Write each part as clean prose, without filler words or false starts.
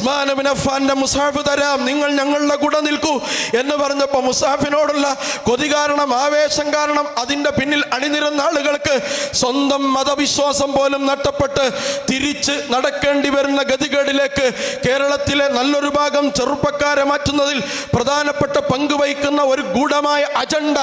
ഉസ്മാൻ ഇബ്നു അഫ്ഫാന്റെ മുസാഫ് തരാം, നിങ്ങൾ ഞങ്ങളുടെ കൂടെ നിൽക്കൂ എന്ന് പറഞ്ഞപ്പോൾ മുസാഫിനോടുള്ള കൊതി കാരണം, ആവേശം കാരണം അതിൻ്റെ പിന്നിൽ അണിനിരന്ന ആളുകൾക്ക് സ്വന്തം മതവിശ്വാസം പോലും നഷ്ടപ്പെട്ട് തിരിച്ച് നടക്കേണ്ടി വരുന്ന ഗതികേടിലേക്ക് കേരളത്തിലെ നല്ലൊരു ഭാഗം ചെറുപ്പക്കാരെ മാറ്റുന്നതിൽ പ്രധാനപ്പെട്ട പങ്ക് വഹിക്കുന്ന ഒരു ഗൂഢമായ അജണ്ട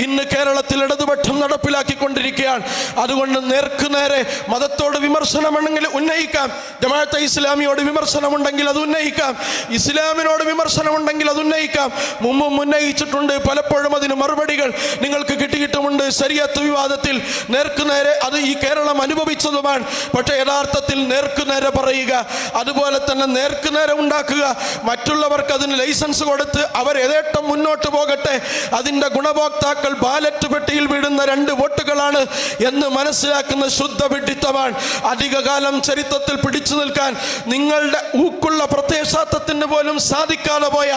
ഇന്ന് കേരളത്തിൽ ഇടതുപക്ഷം നടപ്പിലാക്കിക്കൊണ്ടിരിക്കുകയാണ്. അതുകൊണ്ട് നേർക്കുനേരെ മതത്തോട് വിമർശനമുണ്ടെങ്കിൽ ഉന്നയിക്കാം, ജമാഅത്തെ ഇസ്ലാമിയോട് വിമർശനമുണ്ടെങ്കിൽ അത് ഉന്നയിക്കാം, ഇസ്ലാമിനോട് വിമർശനമുണ്ടെങ്കിൽ അത് ഉന്നയിക്കാം. മുമ്പും ഉന്നയിച്ചിട്ടുണ്ട്, പലപ്പോഴും അതിന് മറുപടികൾ നിങ്ങൾക്ക് കിട്ടിയിട്ടുമുണ്ട്. ശരീഅത്ത് വിവാദത്തിൽ നേർക്കുനേരെ അത് ഈ കേരളം അനുഭവിച്ചതുമാണ്. പക്ഷേ യഥാർത്ഥത്തിൽ നേർക്കുനേരെ പറയുക, അതുപോലെ തന്നെ നേർക്കുനേരെ ഉണ്ടാക്കുക, മറ്റുള്ളവർക്ക് അതിന് ലൈസൻസ് കൊടുത്ത് അവർ യഥേഷ്ടം മുന്നോട്ട് പോകട്ടെ, അതിൻ്റെ ഗുണഭോക്താക്കൾ ബാലറ്റ് പെട്ടിയിൽ വീഴുന്ന 2 വോട്ടുകളാണ് എന്ന് മനസ്സിലാക്കുന്ന ശുദ്ധ വിഡ്ഢിത്തമാണ്. അധികകാലം ചരിത്രത്തിൽ പിടിച്ചു നിൽക്കാൻ നിങ്ങളുടെ ഊക്കുള്ള പ്രത്യയശാസ്ത്രത്തിന് പോലും സാധിക്കാതെ പോയ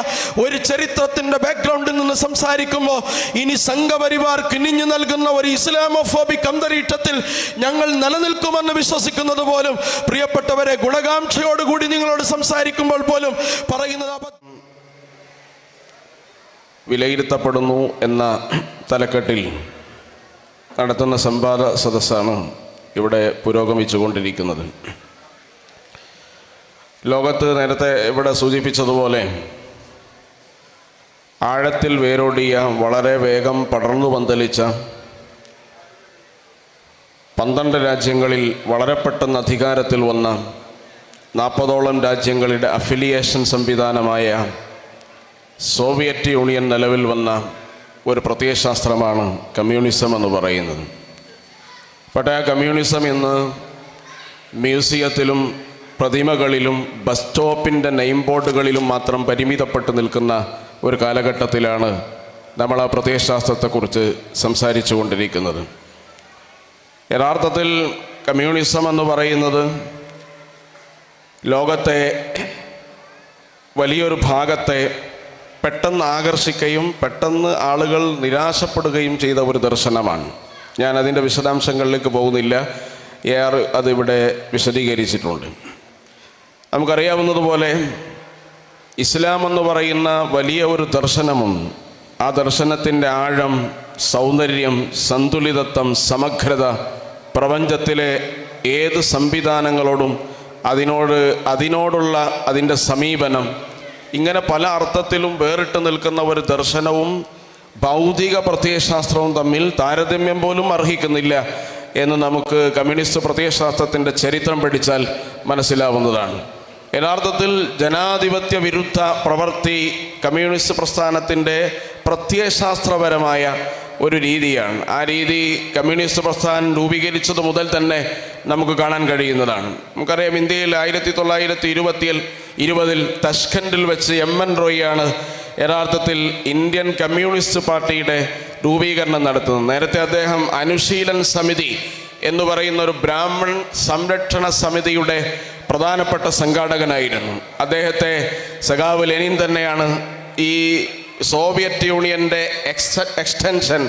ഒരു ചരിത്രത്തിന്റെ ബാക്ക്ഗ്രൗണ്ടിൽ നിന്ന് സംസാരിക്കുമ്പോൾ ഇനി സംഘപരിവാർ കിനിഞ്ഞു നൽകുന്ന ഒരു ഇസ്ലാമോഫോബിക് അന്തരീക്ഷത്തിൽ ഞങ്ങൾ നിലനിൽക്കുമെന്ന് വിശ്വസിക്കുന്നത് പോലും പ്രിയപ്പെട്ടവരെ, ഗുണകാംക്ഷയോടുകൂടി നിങ്ങളോട് സംസാരിക്കുമ്പോൾ പോലും പറയുന്നത് വിലയിരുത്തപ്പെടുന്നു എന്ന തലക്കെട്ടിൽ നടത്തുന്ന സംവാദ സദസ്സാണ് ഇവിടെ പുരോഗമിച്ചുകൊണ്ടിരിക്കുന്നത്. ലോകത്ത് നേരത്തെ ഇവിടെ സൂചിപ്പിച്ചതുപോലെ ആഴത്തിൽ വേരോടിയ, വളരെ വേഗം പടർന്നു പന്തലിച്ച 12 രാജ്യങ്ങളിൽ വളരെ പെട്ടെന്ന് അധികാരത്തിൽ വന്ന 40ഓളം രാജ്യങ്ങളുടെ അഫിലിയേഷൻ സംവിധാനമായ സോവിയറ്റ് യൂണിയൻ നിലവിൽ വന്ന ഒരു പ്രത്യയശാസ്ത്രമാണ് കമ്മ്യൂണിസം എന്ന് പറയുന്നത്. പക്ഷേ ആ കമ്മ്യൂണിസം ഇന്ന് മ്യൂസിയത്തിലും പ്രതിമകളിലും ബസ് സ്റ്റോപ്പിൻ്റെ നെയിം ബോർഡുകളിലും മാത്രം പരിമിതപ്പെട്ട് നിൽക്കുന്ന ഒരു കാലഘട്ടത്തിലാണ് നമ്മൾ ആ പ്രത്യയശാസ്ത്രത്തെക്കുറിച്ച് സംസാരിച്ചു കൊണ്ടിരിക്കുന്നത്. യഥാർത്ഥത്തിൽ കമ്മ്യൂണിസം എന്ന് പറയുന്നത് ലോകത്തെ വലിയൊരു ഭാഗത്തെ പെട്ടെന്ന് ആകർഷിക്കുകയും പെട്ടെന്ന് ആളുകൾ നിരാശപ്പെടുകയും ചെയ്ത ഒരു ദർശനമാണ്. ഞാൻ അതിൻ്റെ വിശദാംശങ്ങളിലേക്ക് പോകുന്നില്ല, അതിവിടെ വിശദീകരിച്ചിട്ടുണ്ട്. നമുക്കറിയാവുന്നതുപോലെ ഇസ്ലാം എന്ന് പറയുന്ന വലിയ ഒരു ദർശനമുണ്ട്. ആ ദർശനത്തിൻ്റെ ആഴം, സൗന്ദര്യം, സന്തുലിതത്വം, സമഗ്രത, പ്രപഞ്ചത്തിലെ ഏത് സംവിധാനങ്ങളോടും അതിനോടുള്ള അതിൻ്റെ സമീപനം, ഇങ്ങനെ പല അർത്ഥത്തിലും വേറിട്ട് നിൽക്കുന്ന ഒരു ദർശനവും ഭൗതിക പ്രത്യയശാസ്ത്രവും തമ്മിൽ താരതമ്യം പോലും അർഹിക്കുന്നില്ല എന്ന് നമുക്ക് കമ്മ്യൂണിസ്റ്റ് പ്രത്യയശാസ്ത്രത്തിൻ്റെ ചരിത്രം പഠിച്ചാൽ മനസ്സിലാവുന്നതാണ്. യഥാർത്ഥത്തിൽ ജനാധിപത്യ വിരുദ്ധ പ്രവൃത്തി കമ്മ്യൂണിസ്റ്റ് പ്രസ്ഥാനത്തിൻ്റെ പ്രത്യയശാസ്ത്രപരമായ ഒരു രീതിയാണ്. ആ രീതി കമ്മ്യൂണിസ്റ്റ് പ്രസ്ഥാനം രൂപീകരിച്ചത് മുതൽ തന്നെ നമുക്ക് കാണാൻ കഴിയുന്നതാണ്. നമുക്കറിയാം, ഇന്ത്യയിൽ 1920 തഷ്കൻഡിൽ വെച്ച് MN റോയിയാണ് യഥാർത്ഥത്തിൽ ഇന്ത്യൻ കമ്മ്യൂണിസ്റ്റ് പാർട്ടിയുടെ രൂപീകരണം നടത്തുന്നത്. നേരത്തെ അദ്ദേഹം അനുശീലൻ സമിതി എന്ന് പറയുന്ന ഒരു ബ്രാഹ്മൺ സംരക്ഷണ സമിതിയുടെ പ്രധാനപ്പെട്ട സംഘാടകനായിരുന്നു. അദ്ദേഹത്തെ സഖാവ് ലെനിൻ തന്നെയാണ് ഈ സോവിയറ്റ് യൂണിയൻ്റെ എക്സ്റ്റൻഷൻ,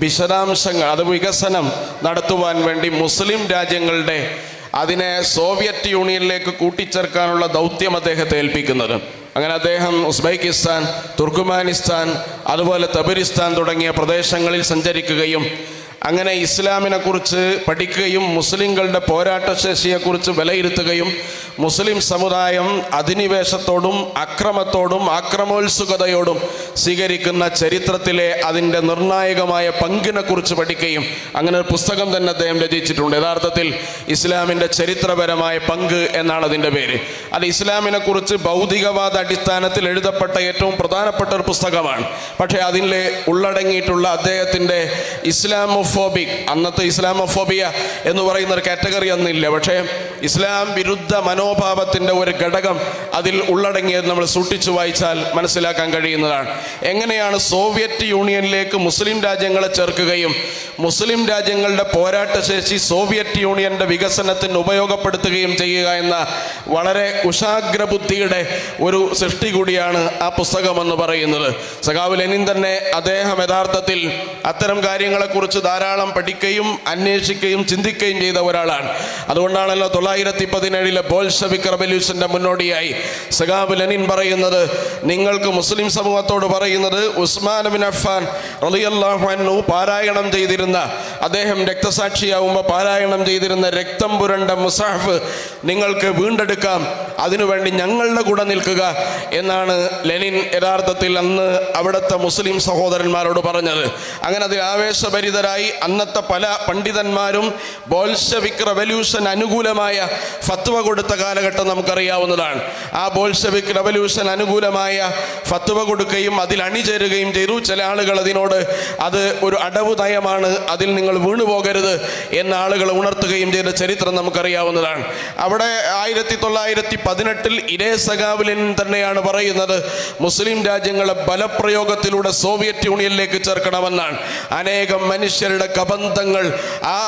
വിശദാംശങ്ങൾ, അത് വികസനം നടത്തുവാൻ വേണ്ടി മുസ്ലിം രാജ്യങ്ങളുടെ അതിനെ സോവിയറ്റ് യൂണിയനിലേക്ക് കൂട്ടിച്ചേർക്കാനുള്ള ദൗത്യം അദ്ദേഹത്തെ ഏൽപ്പിക്കുന്നത്. അങ്ങനെ അദ്ദേഹം ഉസ്ബെക്കിസ്ഥാൻ, തുർക്ക്മാനിസ്ഥാൻ, അതുപോലെ തബരിസ്ഥാൻ തുടങ്ങിയ പ്രദേശങ്ങളിൽ സഞ്ചരിക്കുകയും അങ്ങനെ ഇസ്ലാമിനെ കുറിച്ച് പഠിക്കുകയും മുസ്ലിങ്ങളുടെ പോരാട്ടശേഷിയെക്കുറിച്ച് വിലയിരുത്തുകയും മുസ്ലിം സമുദായം അധിനിവേശത്തോടും അക്രമത്തോടും ആക്രമോത്സുകതയോടും സ്വീകരിക്കുന്ന ചരിത്രത്തിലെ അതിൻ്റെ നിർണായകമായ പങ്കിനെക്കുറിച്ച് പഠിക്കുകയും അങ്ങനെ ഒരു പുസ്തകം തന്നെ അദ്ദേഹം രചിച്ചിട്ടുണ്ട്. യഥാർത്ഥത്തിൽ ഇസ്ലാമിൻ്റെ ചരിത്രപരമായ പങ്ക് എന്നാണ് അതിൻ്റെ പേര്. അത് ഇസ്ലാമിനെ കുറിച്ച് ഭൗതികവാദ അടിസ്ഥാനത്തിൽ എഴുതപ്പെട്ട ഏറ്റവും പ്രധാനപ്പെട്ട ഒരു പുസ്തകമാണ്. പക്ഷേ അതിൽ ഉള്ളടങ്ങിയിട്ടുള്ള അദ്ദേഹത്തിൻ്റെ ഇസ്ലാമോഫോബിക്, അന്നത്തെ ഇസ്ലാമോഫോബിയ എന്ന് പറയുന്ന ഒരു കാറ്റഗറി അന്നില്ല, പക്ഷേ ഇസ്ലാം വിരുദ്ധ മനോഭാവത്തിൻ്റെ ഒരു ഘടകം അതിൽ ഉള്ളടങ്ങിയത് നമ്മൾ സൂക്ഷിച്ചു വായിച്ചാൽ മനസ്സിലാക്കാൻ കഴിയുന്നതാണ്. എങ്ങനെയാണ് സോവിയറ്റ് യൂണിയനിലേക്ക് മുസ്ലിം രാജ്യങ്ങളെ ചേർക്കുകയും മുസ്ലിം രാജ്യങ്ങളുടെ പോരാട്ടശേഷി സോവിയറ്റ് യൂണിയൻ്റെ വികസനത്തിന് ഉപയോഗപ്പെടുത്തുകയും ചെയ്യുക എന്ന വളരെ കുശാഗ്രബുദ്ധിയുടെ ഒരു സൃഷ്ടി കൂടിയാണ് ആ പുസ്തകമെന്ന് പറയുന്നത്. സഖാവ് ലെനിൻ തന്നെ അദ്ദേഹം യഥാർത്ഥത്തിൽ അത്തരം കാര്യങ്ങളെക്കുറിച്ച് ധാരാളം പഠിക്കുകയും അന്വേഷിക്കുകയും ചിന്തിക്കുകയും ചെയ്ത ഒരാളാണ്. അതുകൊണ്ടാണല്ലോ 1917 ബോൾഷെവിക് റവല്യൂഷന്റെ മുന്നോടിയായി സഖാവ് ലെനിൻ പറയുന്നത്, നിങ്ങൾക്ക് മുസ്ലിം സമൂഹത്തോട് പറയുന്നത്, ഉസ്മാൻ ബിൻ അഫ്ഫാൻ റളിയല്ലാഹു അൻഹു പാരായണം ചെയ്തിരുന്ന, അദ്ദേഹം രക്തസാക്ഷിയാവുമ്പോൾ പാരായണം ചെയ്തിരുന്ന രക്തം പുരണ്ട മുസ്ഹഫ് നിങ്ങൾക്ക് വീണ്ടെടുക്കാം, അതിനുവേണ്ടി ഞങ്ങളുടെ കൂടെ നിൽക്കുക എന്നാണ് ലെനിൻ യഥാർത്ഥത്തിൽ അന്ന് അവിടുത്തെ മുസ്ലിം സഹോദരന്മാരോട് പറഞ്ഞത്. അങ്ങനെ അതിൽ ആവേശഭരിതരായി അന്നത്തെ പല പണ്ഡിതന്മാരും ബോൾഷെവിക് റവല്യൂഷൻ അനുകൂലമായ ഫത്വ കൊടുത്ത കാലഘട്ടം നമുക്കറിയാവുന്നതാണ്. ആ ബോൾഷെവിക് റവല്യൂഷൻ അനുകൂലമായ ഫത്വ കൊടുക്കുകയും അതിൽ അണിചേരുകയും ചെയ്തു. ചില ആളുകൾ അതിനോട് അത് ഒരു അടവ് നയമാണ്, അതിൽ നിങ്ങൾ വീണുപോകരുത് എന്ന ആളുകൾ ഉണർത്തുകയും ചെയ്ത ചരിത്രം നമുക്കറിയാവുന്നതാണ്. അവിടെ 1918 ഇതേ സഖാവ് ലെനിൻ തന്നെയാണ് പറയുന്നത്, മുസ്ലിം രാജ്യങ്ങളെ ബലപ്രയോഗത്തിലൂടെ സോവിയറ്റ് യൂണിയനിലേക്ക് ചേർക്കണമെന്നാണ്. അനേകം മനുഷ്യരുടെ കബന്ധങ്ങൾ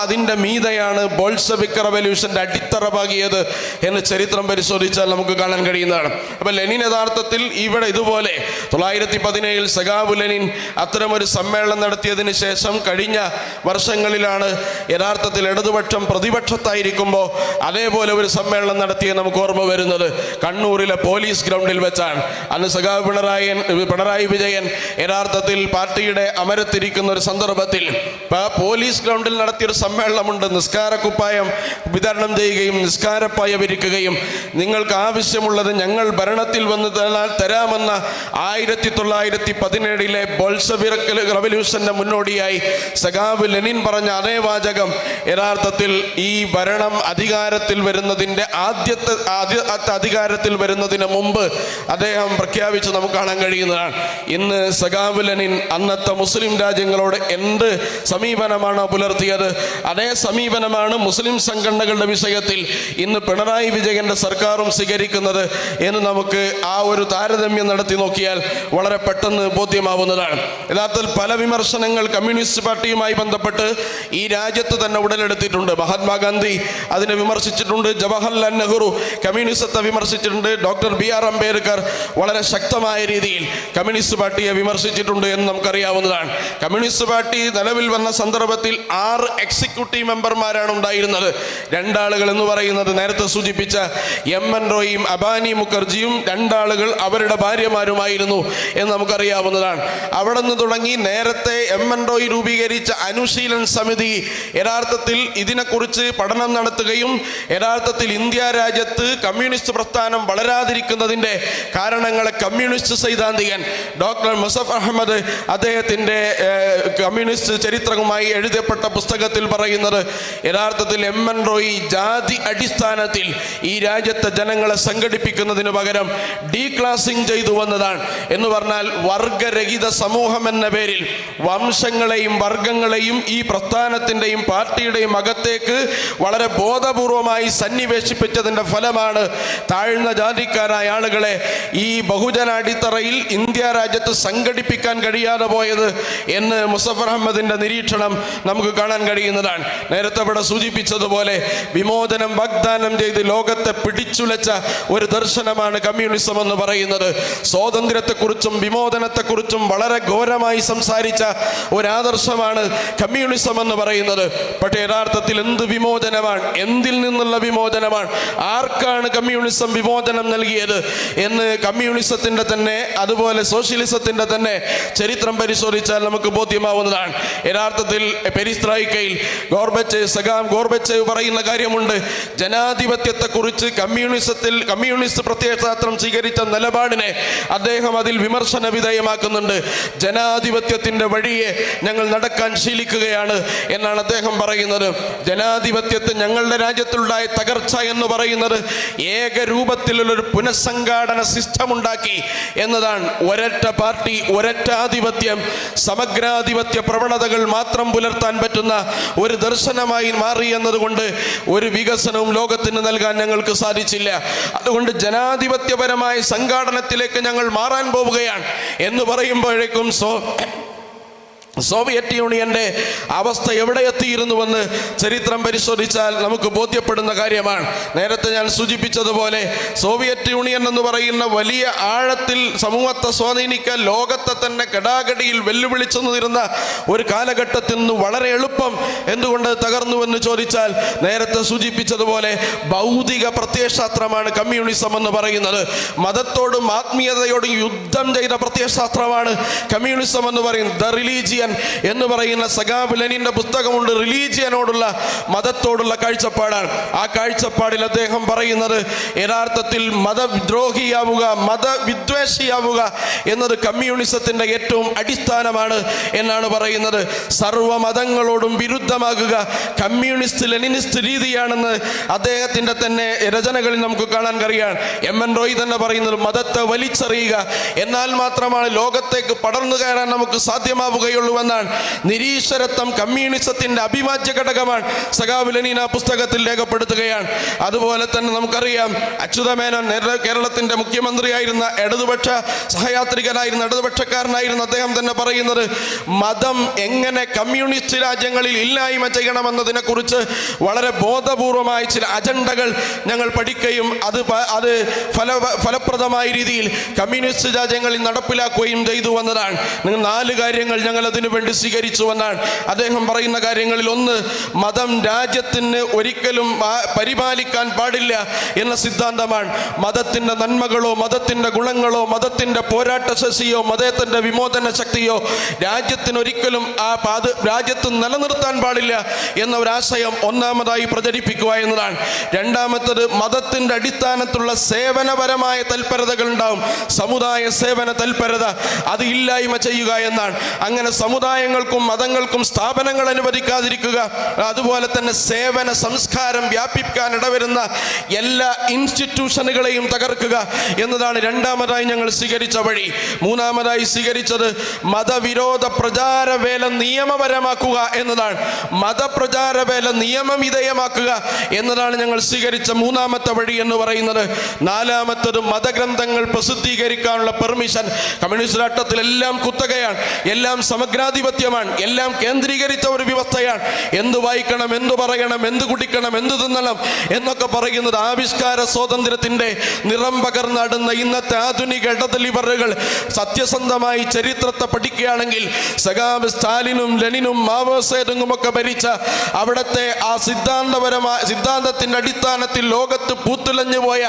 അതിൻ്റെ മീതെയാണ് ബോൾഷെവിക് റവല്യൂഷന്റെ അടിത്തറ പാകിയത് എന്ന് ചരിത്രം പരിശോധിച്ചാൽ നമുക്ക് കാണാൻ കഴിയുന്നതാണ്. അപ്പൊ ലെനിൻ യഥാർത്ഥത്തിൽ ഇവിടെ ഇതുപോലെ 1917 സഖാവ് ലെനിൻ അത്തരമൊരു സമ്മേളനം നടത്തിയതിന് ശേഷം കഴിഞ്ഞ വർഷങ്ങളിലാണ് യഥാർത്ഥത്തിൽ ഇടതുപക്ഷം പ്രതിപക്ഷത്തായിരിക്കുമ്പോൾ അതേപോലെ ഒരു സമ്മേളനം നടത്തിയത് നമുക്ക് ഓർമ്മ വരുന്നത് കണ്ണൂരിലെ പോലീസ് ഗ്രൗണ്ടിൽ വെച്ചാണ്. അന്ന് സഖാവ് പിണറായി വിജയൻ യഥാർത്ഥത്തിൽ പാർട്ടിയുടെ അമരത്തിരിക്കുന്ന ഒരു സന്ദർഭത്തിൽ പോലീസ് ഗ്രൗണ്ടിൽ നടത്തിയൊരു സമ്മേളനമുണ്ട്. നിസ്കാരക്കുപ്പായം വിതരണം ചെയ്യുകയും നിസ്കാരപ്പായ വിരിക്കുകയും നിങ്ങൾക്ക് ആവശ്യമുള്ളത് ഞങ്ങൾ ഭരണത്തിൽ വന്ന് തരാമെന്ന 1917 ബോൾഷെവിക് റവല്യൂഷന്റെ മുന്നോടിയായി സഖാവ് ലെനിൻ പറഞ്ഞ അതേ വാചകം യഥാർത്ഥത്തിൽ ഈ ഭരണം അധികാരത്തിൽ വരുന്നതിൻ്റെ ആദ്യത്തെ അധികാരത്തിൽ വരുന്നതിന് മുമ്പ് അദ്ദേഹം പ്രഖ്യാപിച്ച് നമുക്ക് കാണാൻ കഴിയുന്നതാണ്. ഇന്ന് സഖാവ് ലെനിൻ അന്നത്തെ മുസ്ലിം രാജ്യങ്ങളോട് എന്ത് സമീപനമാണോ പുലർത്തിയത്, അതേ സമീപനമാണ് മുസ്ലിം സംഘടനകളുടെ വിഷയത്തിൽ ഇന്ന് പിണറായി വിജയന്റെ സർക്കാരും സ്വീകരിക്കുന്നത് എന്ന് നമുക്ക് ആ ഒരു താരതമ്യം നടത്തി നോക്കിയാൽ വളരെ പെട്ടെന്ന് ബോധ്യമാവുന്നതാണ്. യഥാർത്ഥത്തിൽ പല വിമർശനങ്ങൾ കമ്മ്യൂണിസ്റ്റ് പാർട്ടിയുമായി ബന്ധപ്പെട്ട് ഈ രാജ്യത്ത് തന്നെ ഉടലെടുത്തിട്ടുണ്ട്. മഹാത്മാഗാന്ധി അതിനെ വിമർശിച്ചിട്ടുണ്ട്, ജവഹർലാൽ നെഹ്റു കമ്മ്യൂണിസത്തെ വിമർശിച്ചിട്ടുണ്ട്, ഡോക്ടർ BR അംബേദ്കർ വളരെ ശക്തമായ രീതിയിൽ കമ്മ്യൂണിസ്റ്റ് പാർട്ടിയെ വിമർശിച്ചിട്ടുണ്ട് എന്ന് നമുക്കറിയാവുന്നതാണ്. കമ്മ്യൂണിസ്റ്റ് പാർട്ടി നിലവിൽ വന്ന സന്ദർഭത്തിൽ 6 എക്സിക്യൂട്ടീവ് മെമ്പർമാരാണ് ഉണ്ടായിരുന്നത്. 2 ആളുകൾ എന്ന് പറയുന്നത് നേരത്തെ സൂചിപ്പിച്ച MN റോയിയും അബാനി മുഖർജിയും, 2 ആളുകൾ അവരുടെ ഭാര്യമാരുമായിരുന്നു എന്ന് നമുക്കറിയാവുന്നതാണ്. അവിടെ നിന്ന് തുടങ്ങി നേരത്തെ MN റോയി രൂപീകരിച്ച അനുശീലൻ സമിതി യഥാർത്ഥത്തിൽ ഇതിനെക്കുറിച്ച് പഠനം നടത്തുകയും യഥാർത്ഥത്തിൽ ഇന്ത്യ രാജ്യത്ത് കമ്മ്യൂണിസ്റ്റ് പ്രസ്ഥാനം വളരാതിരിക്കുന്നതിൻ്റെ കാരണങ്ങളെ കമ്മ്യൂണിസ്റ്റ് സൈദ്ധാന്തികൻ ഡോക്ടർ മുസഫ് അഹമ്മദ് അദ്ദേഹത്തിൻ്റെ കമ്മ്യൂണിസ്റ്റ് ചരിത്രവുമായി എഴുതപ്പെട്ട പുസ്തകത്തിൽ പറയുന്നത്, യഥാർത്ഥത്തിൽ MN റോയി ജാതി അടിസ്ഥാനത്തിൽ ഈ രാജ്യത്തെ ജനങ്ങളെ സംഘടിപ്പിക്കുന്നതിന് പകരം ഡീക്ലാസിംഗ് ചെയ്തു വന്നതാണ്. എന്ന് പറഞ്ഞാൽ വർഗരഹിത സമൂഹം എന്ന പേരിൽ വംശങ്ങളെയും വർഗങ്ങളെയും ഈ പ്രസ്ഥാനത്തിൻ്റെയും പാർട്ടിയുടെയും അകത്തേക്ക് വളരെ ബോധപൂർവമായി സന്നിവേശിപ്പിച്ചതിൻ്റെ ഫലമാണ് താഴ്ന്ന ജാതിക്കാരായ ആളുകളെ ഈ ബഹുജന അടിത്തറയിൽ ഇന്ത്യ രാജ്യത്ത് സംഘടിപ്പിക്കാൻ കഴിയാതെ പോയത് എന്ന് മുസഫർ അഹമ്മദിന്റെ നിരീക്ഷണം നമുക്ക് കാണാൻ കഴിയുന്നതാണ്. നേരത്തെ ഇവിടെ സൂചിപ്പിച്ചതുപോലെ വിമോചനം വാഗ്ദാനം ചെയ്ത് ലോകത്തെ പിടിച്ചുലച്ച ഒരു ദർശനമാണ് കമ്മ്യൂണിസം എന്ന് പറയുന്നത്. സ്വാതന്ത്ര്യത്തെക്കുറിച്ചും വിമോചനത്തെക്കുറിച്ചും വളരെ ഘോരമായി സംസാരിച്ച ഒരാദർശമാണ് കമ്മ്യൂണിസം എന്ന് പറയുന്നത്. പക്ഷേ യഥാർത്ഥത്തിൽ എന്ത് വിമോചനമാണ്, എന്തിൽ നിന്നുള്ള വിമോചനമാണ്, ആർക്കാണ് കമ്മ്യൂണിസം വിമോചനം നൽകിയത് എന്ന് കമ്മ്യൂണിസത്തിന്റെ തന്നെ അതുപോലെ സോഷ്യലിസത്തിന്റെ തന്നെ ചരിത്രം പരിശോധിച്ചാൽ നമുക്ക് ബോധ്യമാവുന്നതാണ്. യഥാർത്ഥത്തിൽ പെരിസ്ട്രോയിക്കയിൽ ഗോർബച്ചേവ് പറയുന്ന കാര്യമുണ്ട്, ജനാധിപത്യത്തെക്കുറിച്ച് കമ്മ്യൂണിസ്റ്റ് പ്രത്യയശാസ്ത്രം സ്വീകരിച്ച നിലപാടിനെ അദ്ദേഹം അതിൽ വിമർശന വിധേയമാക്കുന്നുണ്ട്. ജനാധിപത്യത്തിന്റെ വഴിയെ ഞങ്ങൾ നടക്കാൻ ശീലിക്കുകയാണ് എന്നാണ് അദ്ദേഹം പറയുന്നത്. ജനാധിപത്യത്തെ ഞങ്ങളുടെ രാജ്യത്തുണ്ടായ തകർച്ച എന്ന് പറയുന്നത് ഏകരൂപത്തിലുള്ളൊരു പുനഃസംഘാടന സിസ്റ്റം ഉണ്ടാക്കി എന്നതാണ്. ഒരൊറ്റ പാർട്ടി, ഒരൊറ്റ ആധിപത്യം, സമഗ്രാധിപത്യ പ്രവണതകൾ മാത്രം പുലർത്താൻ പറ്റുന്ന ഒരു ദർശനമായി മാറി എന്നതുകൊണ്ട് ഒരു വികസനവും ലോകത്തിന് നൽകാൻ ഞങ്ങൾക്ക് സാധിച്ചില്ല. അതുകൊണ്ട് ജനാധിപത്യപരമായ സംഘാടനത്തിലേക്ക് ഞങ്ങൾ മാറാൻ പോവുകയാണ് എന്ന് പറയുമ്പോഴേക്കും സോവിയറ്റ് യൂണിയന്റെ അവസ്ഥ എവിടെ എത്തിയിരുന്നുവെന്ന് ചരിത്രം പരിശോധിച്ചാൽ നമുക്ക് ബോധ്യപ്പെടുന്ന കാര്യമാണ്. നേരത്തെ ഞാൻ സൂചിപ്പിച്ചതുപോലെ സോവിയറ്റ് യൂണിയൻ എന്ന് പറയുന്ന വലിയ ആഴത്തിൽ സമൂഹത്തെ സ്വാധീനിക്കാൻ ലോകത്തെ തന്നെ കടാകടിയിൽ വെല്ലുവിളിച്ചു നിന്നിരുന്ന ഒരു കാലഘട്ടത്തിൽ നിന്ന് വളരെ എളുപ്പം എന്തുകൊണ്ട് തകർന്നുവെന്ന് ചോദിച്ചാൽ നേരത്തെ സൂചിപ്പിച്ചതുപോലെ ഭൗതിക പ്രത്യയശാസ്ത്രമാണ് കമ്മ്യൂണിസം എന്ന് പറയുന്നത്. മതത്തോടും ആത്മീയതയോടും യുദ്ധം ചെയ്ത പ്രത്യയശാസ്ത്രമാണ് കമ്മ്യൂണിസം എന്ന് പറയുന്നത്. ദ റിലീജിയൻ എന്ന് പറയുന്ന സഖാവ് ലെനിന്റെ പുസ്തകമുണ്ട്. റിലീജിയനോടുള്ള മതത്തോടുള്ള കാഴ്ചപ്പാടാണ്. ആ കാഴ്ചപ്പാടിൽ അദ്ദേഹം പറയുന്നത് യഥാർത്ഥത്തിൽ മതദ്രോഹിയാവുക, മതവിദ്വേഷിയാവുക എന്നത് കമ്മ്യൂണിസത്തിന്റെ ഏറ്റവും അടിസ്ഥാനമാണ് എന്നാണ് പറയുന്നത്. സർവ്വ മതങ്ങളോടും വിരുദ്ധമാകുക കമ്മ്യൂണിസ്റ്റ് ലെനിനിസ്റ്റ് രീതിയാണെന്ന് അദ്ദേഹത്തിന്റെ തന്നെ രചനകളിൽ നമുക്ക് കാണാൻ കഴിയാണ്. എം.എൻ. റോയ് തന്നെ പറയുന്നത് മതത്തെ വലിച്ചെറിയുക, എന്നാൽ മാത്രമാണ് ലോകത്തേക്ക് പടർന്നു കയറാൻ നമുക്ക് സാധ്യമാവുകയുള്ളൂ എന്നാണ്. നിരീശ്വരത്വം കമ്മ്യൂണിസത്തിന്റെ അവിഭാജ്യ ഘടകമാണ് സഖാവ് ലെനിൻ ആ പുസ്തകത്തിൽ രേഖപ്പെടുത്തുകയാണ്. അതുപോലെ തന്നെ നമുക്കറിയാം അച്യുതമേനോൻ കേരളത്തിന്റെ മുഖ്യമന്ത്രിയായിരുന്ന ഇടതുപക്ഷ സഹയാത്രികനായിരുന്ന ഇടതുപക്ഷക്കാരനായിരുന്ന അദ്ദേഹം തന്നെ പറയുന്നത് മതം എങ്ങനെ കമ്മ്യൂണിസ്റ്റ് രാജ്യങ്ങളിൽ ഇല്ലായ്മ ചെയ്യണമെന്നതിനെ കുറിച്ച് വളരെ ബോധപൂർവമായ ചില അജണ്ടകൾ ഞങ്ങൾ പഠിക്കുകയും അത് ഫലപ്രദമായ രീതിയിൽ കമ്മ്യൂണിസ്റ്റ് രാജ്യങ്ങളിൽ നടപ്പിലാക്കുകയും ചെയ്തു എന്നതാണ്. നിങ്ങൾ 4 കാര്യങ്ങൾ ഞങ്ങൾ അതിനു വേണ്ടി സ്വീകരിച്ചുവെന്നാണ് അദ്ദേഹം പറയുന്ന കാര്യങ്ങളിൽ. ഒന്ന്, മതം രാജ്യത്തിന് ഒരിക്കലും പരിപാലിക്കാൻ പാടില്ല എന്ന സിദ്ധാന്തമാണ്. മതത്തിന്റെ നന്മകളോ മതത്തിന്റെ ഗുണങ്ങളോ മതത്തിന്റെ പോരാട്ട ശക്തിയോ മതത്തിന്റെ വിമോചന ശക്തിയോ രാജ്യത്തിനൊരിക്കലും രാജ്യത്ത് നിലനിർത്താൻ പാടില്ല എന്ന ഒരാശയം ഒന്നാമതായി പ്രചരിപ്പിക്കുക എന്നതാണ്. രണ്ടാമത്തത്, മതത്തിന്റെ അടിസ്ഥാനത്തിലുള്ള സേവനപരമായ തൽപരതകൾ ഉണ്ടാവും. സമുദായ സേവന തൽപരത അത് ഇല്ലായ്മ ചെയ്യുക എന്നാണ്. അങ്ങനെ സമുദായങ്ങൾക്കും മതങ്ങൾക്കും സ്ഥാപനങ്ങൾ അനുവദിക്കാതിരിക്കുക, അതുപോലെ തന്നെ സേവന സംസ്കാരം വ്യാപിക്കാൻ ഇടവരുന്ന എല്ലാ ഇൻസ്റ്റിറ്റ്യൂഷനുകളെയും തകർക്കുക എന്നതാണ് രണ്ടാമതായി ഞങ്ങൾ സ്വീകരിച്ച വഴി. മൂന്നാമതായി സ്വീകരിച്ചത് മതവിരോധ പ്രചാരവേല നിയമപരമാക്കുക എന്നതാണ്. മതപ്രചാരവേല നിയമവിധേയമാക്കുക എന്നതാണ് ഞങ്ങൾ സ്വീകരിച്ച മൂന്നാമത്തെ വഴി എന്ന് പറയുന്നത്. നാലാമത്തത് മതഗ്രന്ഥങ്ങൾ പ്രസിദ്ധീകരിക്കാനുള്ള പെർമിഷൻ. കമ്മ്യൂണിസ്റ്റ് രാഷ്ട്രത്തിൽ എല്ലാം കുത്തകയാണ്, എല്ലാം സമഗ്രാധിപത്യമാണ്, എല്ലാം കേന്ദ്രീകരിച്ച ഒരു വ്യവസ്ഥയാണ്. എന്ത് വായിക്കണം, എന്ത് പറയണം, എന്ത് കുടിക്കണം, എന്ത് തിന്നണം എന്നൊക്കെ പറയുന്നത് ആവിഷ്കാര സ്വാതന്ത്ര്യത്തിന്റെ നിറം പകർന്നാടുന്ന ഇന്നത്തെ ആധുനിക ഇടതുലിബറുകൾ സത്യസന്ധമായി ചരിത്രത്തെ പഠിക്കുകയാണെങ്കിൽ സഖാവ് സ്റ്റാലിനും ലെനിനും മാവോ സേതുങ്ങും ഒക്കെ ഭരിച്ച അവിടുത്തെ ആ സിദ്ധാന്തത്തിന്റെ അടിസ്ഥാനത്തിൽ ലോകത്ത് പൂത്തുലഞ്ഞു പോയ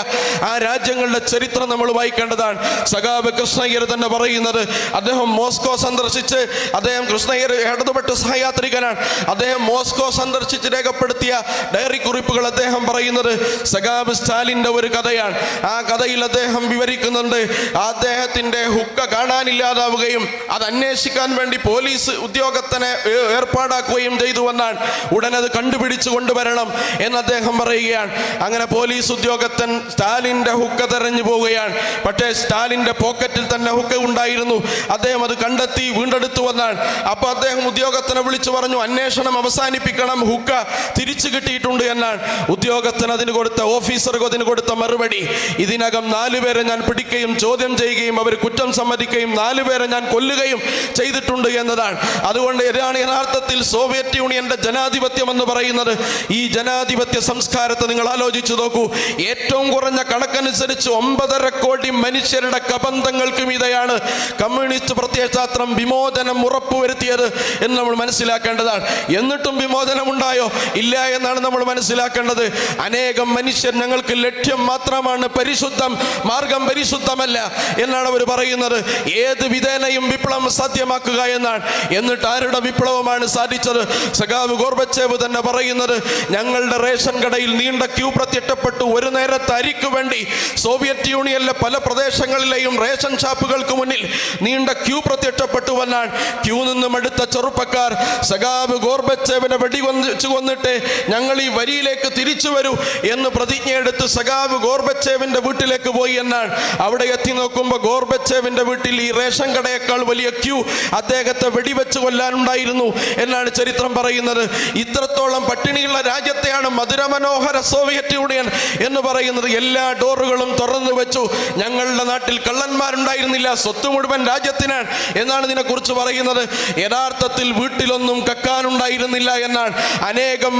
ആ രാജ്യങ്ങളുടെ ചരിത്രം നമ്മൾ വായിക്കേണ്ടതാണ്. സഖാവ് കൃഷ്ണയ്യർ തന്നെ പറയുന്നത് അദ്ദേഹം മോസ്കോ സന്ദർശിച്ച്, അദ്ദേഹം കൃഷ്ണയ്യർ ഇടതുപെട്ട സഹയാത്രികനാണ്, അദ്ദേഹം മോസ്കോ സന്ദർശിച്ച് രേഖപ്പെടുത്തിയ ഡയറി കുറിപ്പുകൾ അദ്ദേഹം പറയുന്നത് സഖാവ് സ്റ്റാലിന്റെ ഒരു കഥയാണ്. ആ കഥയിൽ അദ്ദേഹം വിവരിക്കുന്നുണ്ട് അദ്ദേഹത്തിന്റെ ഹുക്ക കാണാനില്ലാതാവുകയും അത് അന്വേഷിക്കാൻ വേണ്ടി പോലീസ് ഉദ്യോഗസ്ഥനെ ഏർപ്പാടാക്കുകയും ചെയ്തു എന്നാണ്. ഉടനത് കണ്ടുപിടിച്ചു കൊണ്ടുവരണം എന്ന് അദ്ദേഹം പറയുകയാണ്. അങ്ങനെ പോലീസ് ഉദ്യോഗസ്ഥൻ സ്റ്റാലിന്റെ ഹുക്ക തെരഞ്ഞു പോവുകയാണ്. പക്ഷേ സ്റ്റാലിന്റെ പോക്കറ്റിൽ തന്നെ ഹുക്ക ഉണ്ടായിരുന്നു. അദ്ദേഹം അത് കണ്ടെത്തി വീണ്ടെടുത്തു എന്നാണ്. അപ്പൊ അദ്ദേഹം ഉദ്യോഗസ്ഥനെ വിളിച്ചു പറഞ്ഞു, അന്വേഷണം അവസാനിപ്പിക്കണം, ഹുക്ക തിരിച്ചു കിട്ടിയിട്ടുണ്ട് എന്നാണ്. ഉദ്യോഗസ്ഥൻ അതിന് കൊടുത്ത ഓഫീസർക്ക് അതിന് കൊടുത്ത മറുപടി, ഇതിനകം 4 പേരെ ഞാൻ പിടിക്കുകയും ചോദ്യം ചെയ്യുകയും അവർ കുറ്റം സമ്മതിക്കുകയും 4 പേരെ ഞാൻ കൊല്ലുകയും ചെയ്തിട്ടുണ്ട് എന്നതാണ്. അതുകൊണ്ട് ഇതാണ് യഥാർത്ഥത്തിൽ സോവിയറ്റ് യൂണിയന്റെ ജനാധിപത്യം എന്ന് പറയുന്നത്. ഈ ജനാധിപത്യ സംസ്കാരത്തെ നിങ്ങൾ ആലോചിച്ചു നോക്കൂ. ഏറ്റവും കുറഞ്ഞ കണക്കനുസരിച്ച് 9.5 കോടി മനുഷ്യരുടെ കബന്ധങ്ങൾക്ക് മീതെയാണ് കമ്മ്യൂണിസ്റ്റ് പ്രത്യയശാസ്ത്രം വിമോചനം ഉറപ്പുവരുത്തിയത് എന്ന് നമ്മൾ മനസ്സിലാക്കേണ്ടതാണ്. എന്നിട്ടും വിമോചനം ഉണ്ടായോ? ഇല്ല എന്നാണ് നമ്മൾ മനസ്സിലാക്കേണ്ടത്. അനേകം മനുഷ്യർ ഞങ്ങൾക്ക് ലക്ഷ്യം മാത്രമാണ് പരിശുദ്ധം, മാർഗം പരിശുദ്ധമല്ല എന്നാണ് അവർ പറയുന്നത്. ഏത് വിധേനയും വിപ്ലവം സാധ്യമാക്കുക എന്നാണ്. എന്നിട്ട് ആരുടെ വിപ്ലവമാണ് സാധിച്ചത്? സഖാവ് ഗോർബച്ചേവ് തന്നെ പറയുന്നത്, ഞങ്ങളുടെ റേഷൻ കടയിൽ നീണ്ട ക്യൂ പ്രത്യക്ഷപ്പെട്ടു. ഒരു നേരത്തെ അരിക്ക് വേണ്ടി സോവിയറ്റ് യൂണിയനിലെ പല പ്രദേശങ്ങളിലെയും റേഷൻ ഷാപ്പുകൾക്ക് മുന്നിൽ നീണ്ട ക്യൂ പ്രത്യക്ഷപ്പെട്ടു എന്നാണ്. ക്യൂ നിന്നും എടുത്ത ചെറുപ്പക്കാർ സഖാവ് ഗോർബച്ചേവിനെ വെടിവെച്ചു കൊന്നിട്ട് ഞങ്ങൾ ഈ വരിയിലേക്ക് തിരിച്ചു വരൂ എന്ന് പ്രതിജ്ഞയെടുത്ത് സഖാവ് ഗോർബച്ചേവിന്റെ വീട്ടിലേക്ക് പോയി എന്നാണ്. അവിടെ എത്തി നോക്കുമ്പോൾ ഗോർബച്ചേവിന്റെ വീട്ടിൽ ഈ റേഷൻ കടയേക്കാൾ വലിയ ക്യൂ അദ്ദേഹത്തെ വെടിവെച്ച് കൊല്ലാനുണ്ടായിരുന്നു എന്നാണ് ചരിത്രം പറയുന്നത്. ഇത്രത്തോളം പട്ടിണിയുള്ള രാജ്യത്തെയാണ് മധുരമനോഹര സോവിയറ്റ് യൂണിയൻ എന്ന് പറയുന്നത്. എല്ലാ ഡോറുകളും തുറന്നു വെച്ചു. ഞങ്ങളുടെ നാട്ടിൽ കള്ളന്മാരുണ്ടായിരുന്നില്ല, സ്വത്ത് മുഴുവൻ രാജ്യത്തിനാണ് എന്നാണ് ഇതിനെക്കുറിച്ച് പറയുന്നത്. പറയുന്നത് യഥാർത്ഥത്തിൽ വീട്ടിലൊന്നും കക്കാനുണ്ടായിരുന്നില്ല എന്നാണ്. അനേകം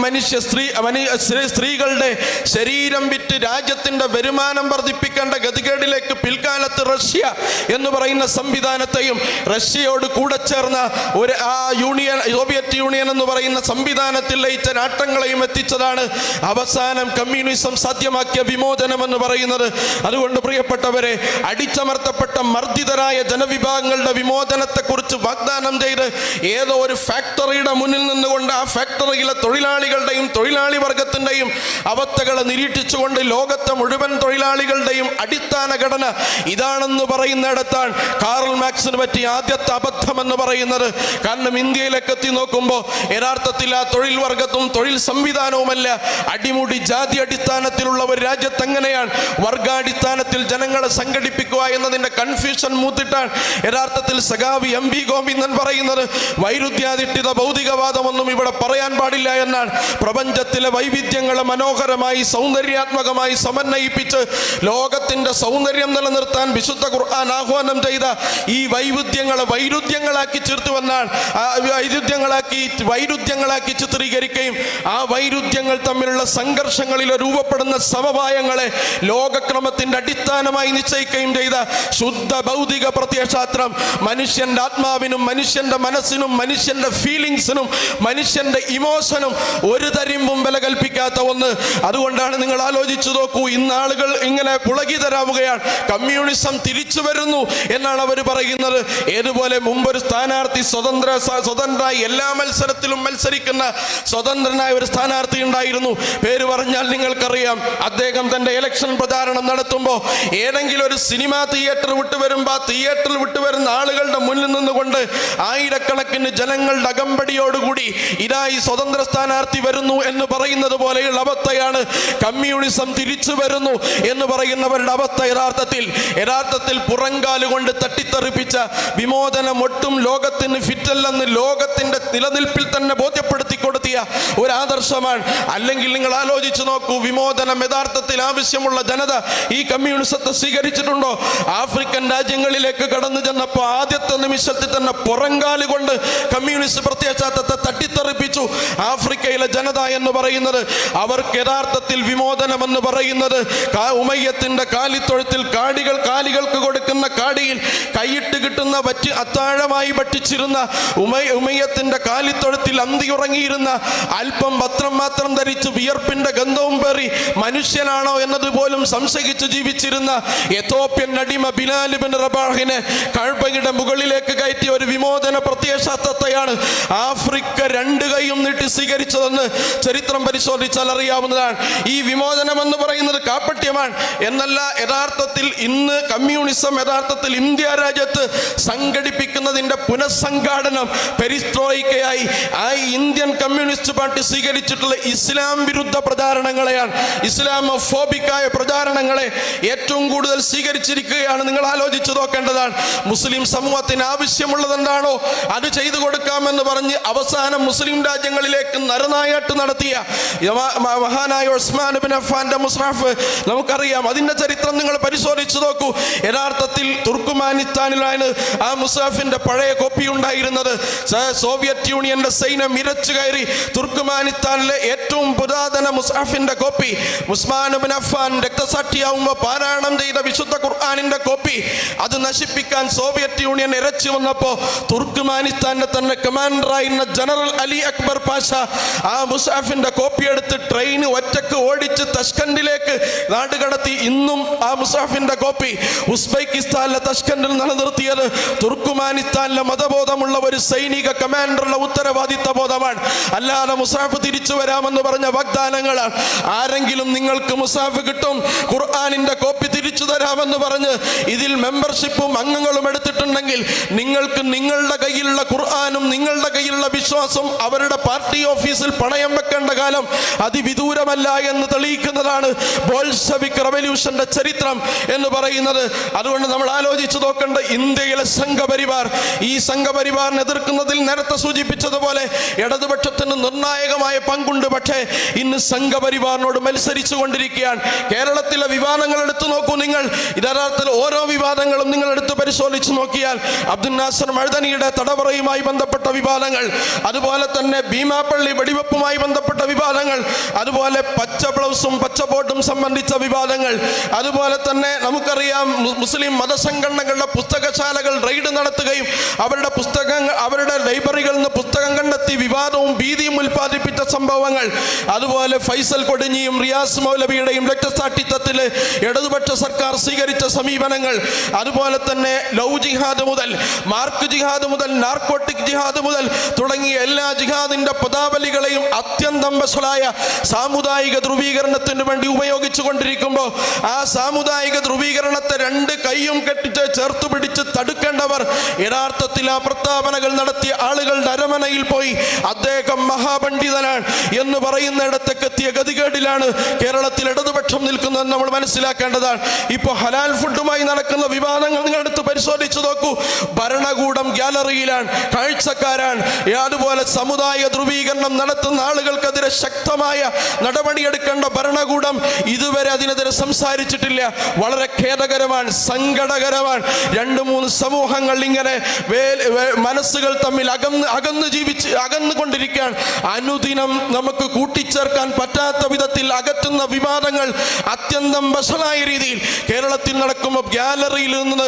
സ്ത്രീകളുടെ ശരീരം വിറ്റ് രാജ്യത്തിന്റെ വരുമാനം വർദ്ധിപ്പിക്കേണ്ട ഗതികേടിലേക്ക് പിൽക്കാലത്ത് റഷ്യ എന്ന് പറയുന്ന സംവിധാനത്തെയും റഷ്യയോട് കൂടെ ചേർന്ന ഒരു സോവിയറ്റ് യൂണിയൻ എന്ന് പറയുന്ന സംവിധാനത്തിൽ ലയിച്ച രാഷ്ട്രങ്ങളെയും എത്തിച്ചതാണ് അവസാനം കമ്മ്യൂണിസം സാധ്യമാക്കിയ വിമോചനം എന്ന് പറയുന്നത്. അതുകൊണ്ട് പ്രിയപ്പെട്ടവരെ, അടിച്ചമർത്തപ്പെട്ട മർദ്ദിതരായ ജനവിഭാഗങ്ങളുടെ വിമോചനത്തെക്കുറിച്ച് വാഗ്ദാനം ചെയ്ത് ഏതോ ഒരു ഫാക്ടറിയുടെ മുന്നിൽ നിന്നുകൊണ്ട് ആ ഫാക്ടറിയിലെ തൊഴിലാളികളുടെയും തൊഴിലാളി വർഗത്തിൻ്റെയും അവസ്ഥകളെ നിരീക്ഷിച്ചുകൊണ്ട് ലോകത്തെ മുഴുവൻ തൊഴിലാളികളുടെയും അടിസ്ഥാന ഘടന ഇതാണെന്ന് പറയുന്നിടത്താണ് കാറൽ മാർക്സിന് പറ്റിയ ആദ്യത്തെ അബദ്ധം എന്ന് പറയുന്നത്. കാരണം ഇന്ത്യയിലേക്ക് എത്തി നോക്കുമ്പോൾ യഥാർത്ഥത്തിൽ ആ തൊഴിൽ വർഗത്തും തൊഴിൽ സംവിധാനവുമല്ല, അടിമുടി ജാതി അടിസ്ഥാനത്തിലുള്ള ഒരു രാജ്യത്ത് എങ്ങനെയാണ് വർഗാടിസ്ഥാനത്തിൽ ജനങ്ങളെ സംഘടിപ്പിക്കുക എന്നതിൻ്റെ കൺഫ്യൂഷൻ മൂത്തിട്ടാണ് യഥാർത്ഥത്തിൽ സഖാവി എം വി ഗോവിന്ദൻ പറയുന്നത് വൈരുദ്ധ്യാധിഷ്ഠിത ഭൗതികവാദമൊന്നും ഇവിടെ പറയാൻ പാടില്ല എന്നാണ്. പ്രപഞ്ചത്തിലെ വൈവിധ്യങ്ങളെ മനോഹരമായി സൗന്ദര്യാത്മകമായി സമന്വയിപ്പിച്ച് ലോകത്തിന്റെ സൗന്ദര്യം നിലനിർത്താൻ വിശുദ്ധ ഖുർആൻ ആഹ്വാനം ചെയ്ത ഈ വൈവിധ്യങ്ങളെ വൈരുദ്ധ്യങ്ങളാക്കി ചേർത്തുവെന്നാണ്. വൈരുദ്ധ്യങ്ങളാക്കി ചിത്രീകരിക്കുകയും ആ വൈരുദ്ധ്യങ്ങൾ തമ്മിലുള്ള സംഘർഷങ്ങളിൽ രൂപപ്പെടുന്ന സമവായങ്ങളെ ലോകക്രമത്തിന്റെ അടിസ്ഥാനമായി നിശ്ചയിക്കുകയും ചെയ്ത ശുദ്ധ ഭൗതിക പ്രത്യയശാസ്ത്രം മനുഷ്യന്റെ ആത്മാവിനും മനുഷ്യന്റെ മനസ്സിനും മനുഷ്യന്റെ ഫീലിങ്സിനും മനുഷ്യന്റെ ഇമോഷനും ഒരു തരിമ്പും വില കൽപ്പിക്കാത്ത ഒന്ന്. അതുകൊണ്ടാണ് നിങ്ങൾ ആലോചിച്ചു നോക്കൂ, ഇന്നാളുകൾ ഇങ്ങനെ പുളകിതരാവുകയാണ്. കമ്മ്യൂണിസം തിരിച്ചു വരുന്നു എന്നാണ് അവർ പറയുന്നത്. ഏതുപോലെ മുമ്പൊരു സ്ഥാനാർത്ഥി സ്വതന്ത്രമായി എല്ലാ മത്സരത്തിലും മത്സരിക്കുന്ന സ്വതന്ത്രനായ ഒരു സ്ഥാനാർത്ഥി ഉണ്ടായിരുന്നു. പേര് പറഞ്ഞാൽ നിങ്ങൾക്കറിയാം. അദ്ദേഹം തന്റെ ഇലക്ഷൻ പ്രചാരണം നടത്തുമ്പോൾ ഏതെങ്കിലും ഒരു സിനിമാ തിയേറ്റർ വിട്ടുവരുമ്പോൾ ആ തിയേറ്ററിൽ വിട്ടുവരുന്ന ആളുകളുടെ മുന്നിൽ നിന്നുകൊണ്ട് ആയിരക്കണക്കിന് ജനങ്ങളുടെ അകമ്പടിയോടുകൂടി ഇതാ ഈ സ്വതന്ത്ര സ്ഥാനാർത്ഥി വരുന്നു എന്ന് പറയുന്നത് പോലെയുള്ള അവസ്ഥയാണ്. കമ്മ്യൂണിസം തിരിച്ചു വരുന്നു എന്ന് പറയുന്നവരുടെ അവസ്ഥ യഥാർത്ഥത്തിൽ പുറങ്കാലുകൊണ്ട് തട്ടിത്തെറിപ്പിച്ച വിമോചനം ഒട്ടും ലോകത്തിന് ഫിറ്റല്ലെന്ന് ലോകത്തിന്റെ നിലനിൽപ്പിൽ തന്നെ ബോധ്യപ്പെടുത്തി കൊടുത്തിയ ഒരു ആദർശമാണ്. അല്ലെങ്കിൽ നിങ്ങൾ ആലോചിച്ചു നോക്കൂ, വിമോചനം യഥാർത്ഥത്തിൽ ആവശ്യമുള്ള ജനത ഈ കമ്മ്യൂണിസത്തെ സ്വീകരിച്ചിട്ടുണ്ടോ? ആഫ്രിക്കൻ രാജ്യങ്ങളിലേക്ക് കടന്നു ചെന്നപ്പോൾ ആദ്യത്തെ നിമിഷത്തിൽ തന്നെ പുറങ്കാലുകൊണ്ട് കമ്മ്യൂണിസ്റ്റ് പ്രത്യയശാസ്ത്രത്തെ തട്ടിത്തെറിപ്പിച്ചു. ആഫ്രിക്കയിലെ ജനത എന്ന് പറയുന്നത് അവർക്ക് യഥാർത്ഥത്തിൽ വിമോചനം എന്ന് പറയുന്നത് ഉമയ്യത്തിന്റെ കാലിത്തൊഴുത്തിൽ കാലികൾക്ക് കൊടുക്കുന്ന കാടിയിൽ കൈയിട്ട് കിട്ടുന്ന അത്താഴമായി ഭക്ഷിച്ചിരുന്ന ഉമയ്യത്തിന്റെ കാലിത്തൊഴുത്തിൽ അന്തിയുറങ്ങിയിരുന്ന അല്പം വസ്ത്രം മാത്രം ധരിച്ച് വിയർപ്പിന്റെ ഗന്ധവും പേറി മനുഷ്യനാണോ എന്നതുപോലും സംശയിച്ച് ജീവിച്ചിരുന്ന എത്യോപ്യൻ അടിമ ബിലാൽ ഇബ്നു റബാഹിനെ കഅബയുടെ മുകളിലേക്ക് കയറ്റിയ ഒരു വിമോചന പ്രത്യയശാസ്ത്രത്തെയാണ് ആഫ്രിക്ക രണ്ട് കൈയും നീട്ടി സ്വീകരിച്ചതെന്ന് ചരിത്രം പരിശോധിച്ചാൽ അറിയാവുന്നതാണ്. ഈ വിമോചനം എന്ന് പറയുന്നത് കാപ്പട്യമാണ് എന്നല്ല. യഥാർത്ഥത്തിൽ ഇന്ന് കമ്മ്യൂണിസം യഥാർത്ഥത്തിൽ ഇന്ത്യ രാജ്യത്ത് സംഘടിപ്പിക്കുന്നതിന്റെ പുനഃസംഘാടനം പെരിസ്ട്രോയിക്കയായി ആ ഇന്ത്യൻ കമ്മ്യൂണിസ്റ്റ് പാർട്ടി സ്വീകരിച്ചിട്ടുള്ള ഇസ്ലാം വിരുദ്ധ പ്രചാരണങ്ങളെയാണ്, ഇസ്ലാമോഫോബിക്കായ പ്രചാരണങ്ങളെ ഏറ്റവും കൂടുതൽ സ്വീകരിച്ചിരിക്കുകയാണ്. നിങ്ങൾ ആലോചിച്ചു നോക്കേണ്ടതാണ്. മുസ്ലിം സമൂഹത്തിന് ആവശ്യമുള്ളത് എന്താണോ അത് ചെയ്തു കൊടുക്കാമെന്ന് പറഞ്ഞ് അവസാനം മുസ്ലിം രാജ്യങ്ങളിലേക്ക് നരനായാട്ട് നടത്തിയ മഹാനായ ഉസ്മാൻ ഇബ്നു അഫ്ഫാന്റെ മുസ്ഹഫ് നമുക്കറിയാം. അതിന്റെ ചരിത്രം നിങ്ങൾ പരിശോധിച്ചു നോക്കൂ. യഥാർത്ഥത്തിൽ തുർക്കുമാനിസ്ഥാനിലാണ് ആ മുസ്ഹഫിന്റെ പഴയ കോപ്പി ഉണ്ടായിരുന്നത്. സോവിയറ്റ് യൂണിയന്റെ സൈന്യം ഇരച്ചു കയറി തുർക്കുമാനിസ്ഥാനിലെ ഏറ്റവും പുരാതന മുസ്ഹഫിന്റെ കോപ്പി, ഉസ്മാൻ ഇബ്നു അഫ്ഫാൻ രക്തസാക്ഷിയാവുമ്പോൾ പാരായണം ചെയ്ത വിശുദ്ധ ഖുർആനിന്റെ കോപ്പി, അത് നശിപ്പിക്കാൻ സോവിയറ്റ് യൂണിയൻ ഇരച്ചു വന്നപ്പോൾ തുർക്കുമാനിസ്ഥാന്റെ തന്നെ കമാൻഡറായിരുന്ന ജനറൽ അലി അക്ബർ പാഷ ആ മുസ്ഹഫിന്റെ കോപ്പി എടുത്ത് ട്രെയിൻ ഒറ്റക്ക് ഓടിച്ച് തഷ്കണ്ടിലേക്ക് നാടുകടത്തി. ഇന്നും ആ മുസ്ഹഫിന്റെ കോപ്പി ഉസ്ബെക്കിസ്ഥാനിലെ തഷ്കണ്ടിൽ നിലനിർത്തിയത് തുർക്കുമാനിസ്ഥാനിലെ മതബോധമുള്ള ഒരു സൈനിക കമാൻഡറുടെ ഉത്തരവാദിത്ത ബോധമാണ്. അല്ലാതെ മുസ്ഹഫ് തിരിച്ചു വരാമെന്ന് പറഞ്ഞ വാഗ്ദാനങ്ങളാണ്. ആരെങ്കിലും നിങ്ങൾക്ക് മുസ്ഹഫ് കിട്ടും, ഖുർആനിന്റെ കോപ്പി തിരിച്ചു തരാമെന്ന് പറഞ്ഞ് ഇതിൽ മെമ്പർഷിപ്പും അംഗങ്ങളും എടുത്തിട്ടുണ്ടെങ്കിൽ നിങ്ങൾക്ക് നിങ്ങളുടെ കയ്യിലുള്ള ഖുർആനും നിങ്ങളുടെ കയ്യിലുള്ള വിശ്വാസം അവരുടെ പാർട്ടി ഓഫീസിൽ പണയം വെക്കേണ്ട കാലം അതിവിദൂരമല്ല എന്ന് തെളിയിക്കുന്നതാണ് ബോൾഷെവിക് റവല്യൂഷന്റെ ചരിത്രം എന്ന് പറയുന്നത്. അതുകൊണ്ട് നമ്മൾ ആലോചിച്ചു നോക്കേണ്ട, ഇന്ത്യയിൽ ഇന്ത്യയിലെ സംഘപരിവാർ, ഈ സംഘപരിവാറിനെ എതിർക്കുന്നതിൽ നേരത്തെ സൂചിപ്പിച്ചതുപോലെ ഇടതുപക്ഷത്തിന് നിർണായകമായ പങ്കുണ്ട്. പക്ഷേ ഇന്ന് സംഘപരിവാറിനോട് മത്സരിച്ചു കൊണ്ടിരിക്കുകയാണ്. കേരളത്തിലെ വിവാദങ്ങൾ എടുത്തു നോക്കൂ നിങ്ങൾ. യഥാർത്ഥത്തിൽ ഓരോ വിവാദങ്ങളും നിങ്ങൾ എടുത്ത് പരിശോധിച്ച് നോക്കിയാൽ അബ്ദുൽ നാസർ മഅ്ദനിയുടെ തടവറയുമായി ബന്ധപ്പെട്ട വിവാദങ്ങൾ, അതുപോലെ തന്നെ ഭീമാപ്പള്ളി വെടിവെപ്പുമായി ബന്ധപ്പെട്ട വിവാദങ്ങൾ, അതുപോലെ പച്ച ബ്ലൗസും പച്ച ബോട്ടും സംബന്ധിച്ച വിവാദങ്ങൾ, അതുപോലെ തന്നെ നമുക്കറിയാം മുസ്ലിം മതസംഘടനകളുടെ പുസ്തകശാലകൾ റെയ്ഡ് നടത്തുകയും അവരുടെ ലൈബ്രറികളിൽ നിന്ന് പുസ്തകം കണ്ടെത്തി വിവാദവും ഭീതിയും ഉൽപ്പാദിപ്പിച്ച സംഭവങ്ങൾ, അതുപോലെ ഫൈസൽ കൊടിഞ്ഞിയും റിയാസ് മൗലവിയുടെയും രക്തസാക്ഷിത്വത്തിൽ ഇടതുപക്ഷ സർക്കാർ സ്വീകരിച്ച സമീപനങ്ങൾ, അതുപോലെ തന്നെ ലവ് ജിഹാദ് മുതൽ മാർക്ക് ജിഹാദ് മുതൽ നാർക്കോട്ടിക് ജിഹാദ് മുതൽ തുടങ്ങിയ എല്ലാ ജിഹാദിന്റെ പദാവലികളെയും അത്യന്തം വഷളായ സാമുദായിക ധ്രുവീകരണത്തിന് വേണ്ടി ഉപയോഗിച്ചു കൊണ്ടിരിക്കുമ്പോൾ ആ സാമുദായിക ധ്രുവീകരണത്തെ രണ്ട് കൈയും കെട്ടിച്ച് ചേർത്ത് പിടിച്ച് തടുക്കേണ്ടവർ യഥാർത്ഥത്തിൽ ആ പ്രസ്താവനകൾ നടത്തിയ ആളുകളുടെ അരമനയിൽ പോയി അദ്ദേഹം മഹാപണ്ഡിതനാണ് എന്ന് പറയുന്നിടത്തേക്ക് എത്തിയ ഗതികേടിലാണ് കേരളത്തിൽ ഇടതുപക്ഷം നിൽക്കുന്നതെന്ന് നമ്മൾ മനസ്സിലാക്കേണ്ടതാണ്. ഇപ്പോൾ ഹലാൽ ഫുഡുമായി നടക്കുന്ന വിവാദങ്ങൾ നിങ്ങൾ എടുത്ത് പരിശോധിച്ചു നോക്കൂ. ഭരണകൂടം ഗ്യാലറിയിലാണ്, കാഴ്ചക്കാരാണ്. അതുപോലെ സമുദായ ധ്രുവീകരണം നടത്തുന്ന ആളുകൾക്കെതിരെ ശക്തമായ നടപടിയെടുക്കേണ്ട ഭരണകൂടം ഇതുവരെ അതിനെതിരെ സംസാരിച്ചിട്ടില്ല. വളരെ ഖേദകരമാണ്, സങ്കടകരമാണ്. 2-3 സമൂഹങ്ങൾ ഇങ്ങനെ മനസ്സുകൾ തമ്മിൽ അകന്നുകൊണ്ടിരിക്കുകയാണ്. അനുദിനം നമുക്ക് കൂട്ടിച്ചേർക്കാൻ പറ്റാത്ത വിധത്തിൽ അകറ്റുന്ന വിവാദങ്ങൾ അത്യന്തം വഷളായ രീതിയിൽ കേരളത്തിൽ നടക്കുമ്പോൾ ഗ്യാലറിയിൽ നിന്ന്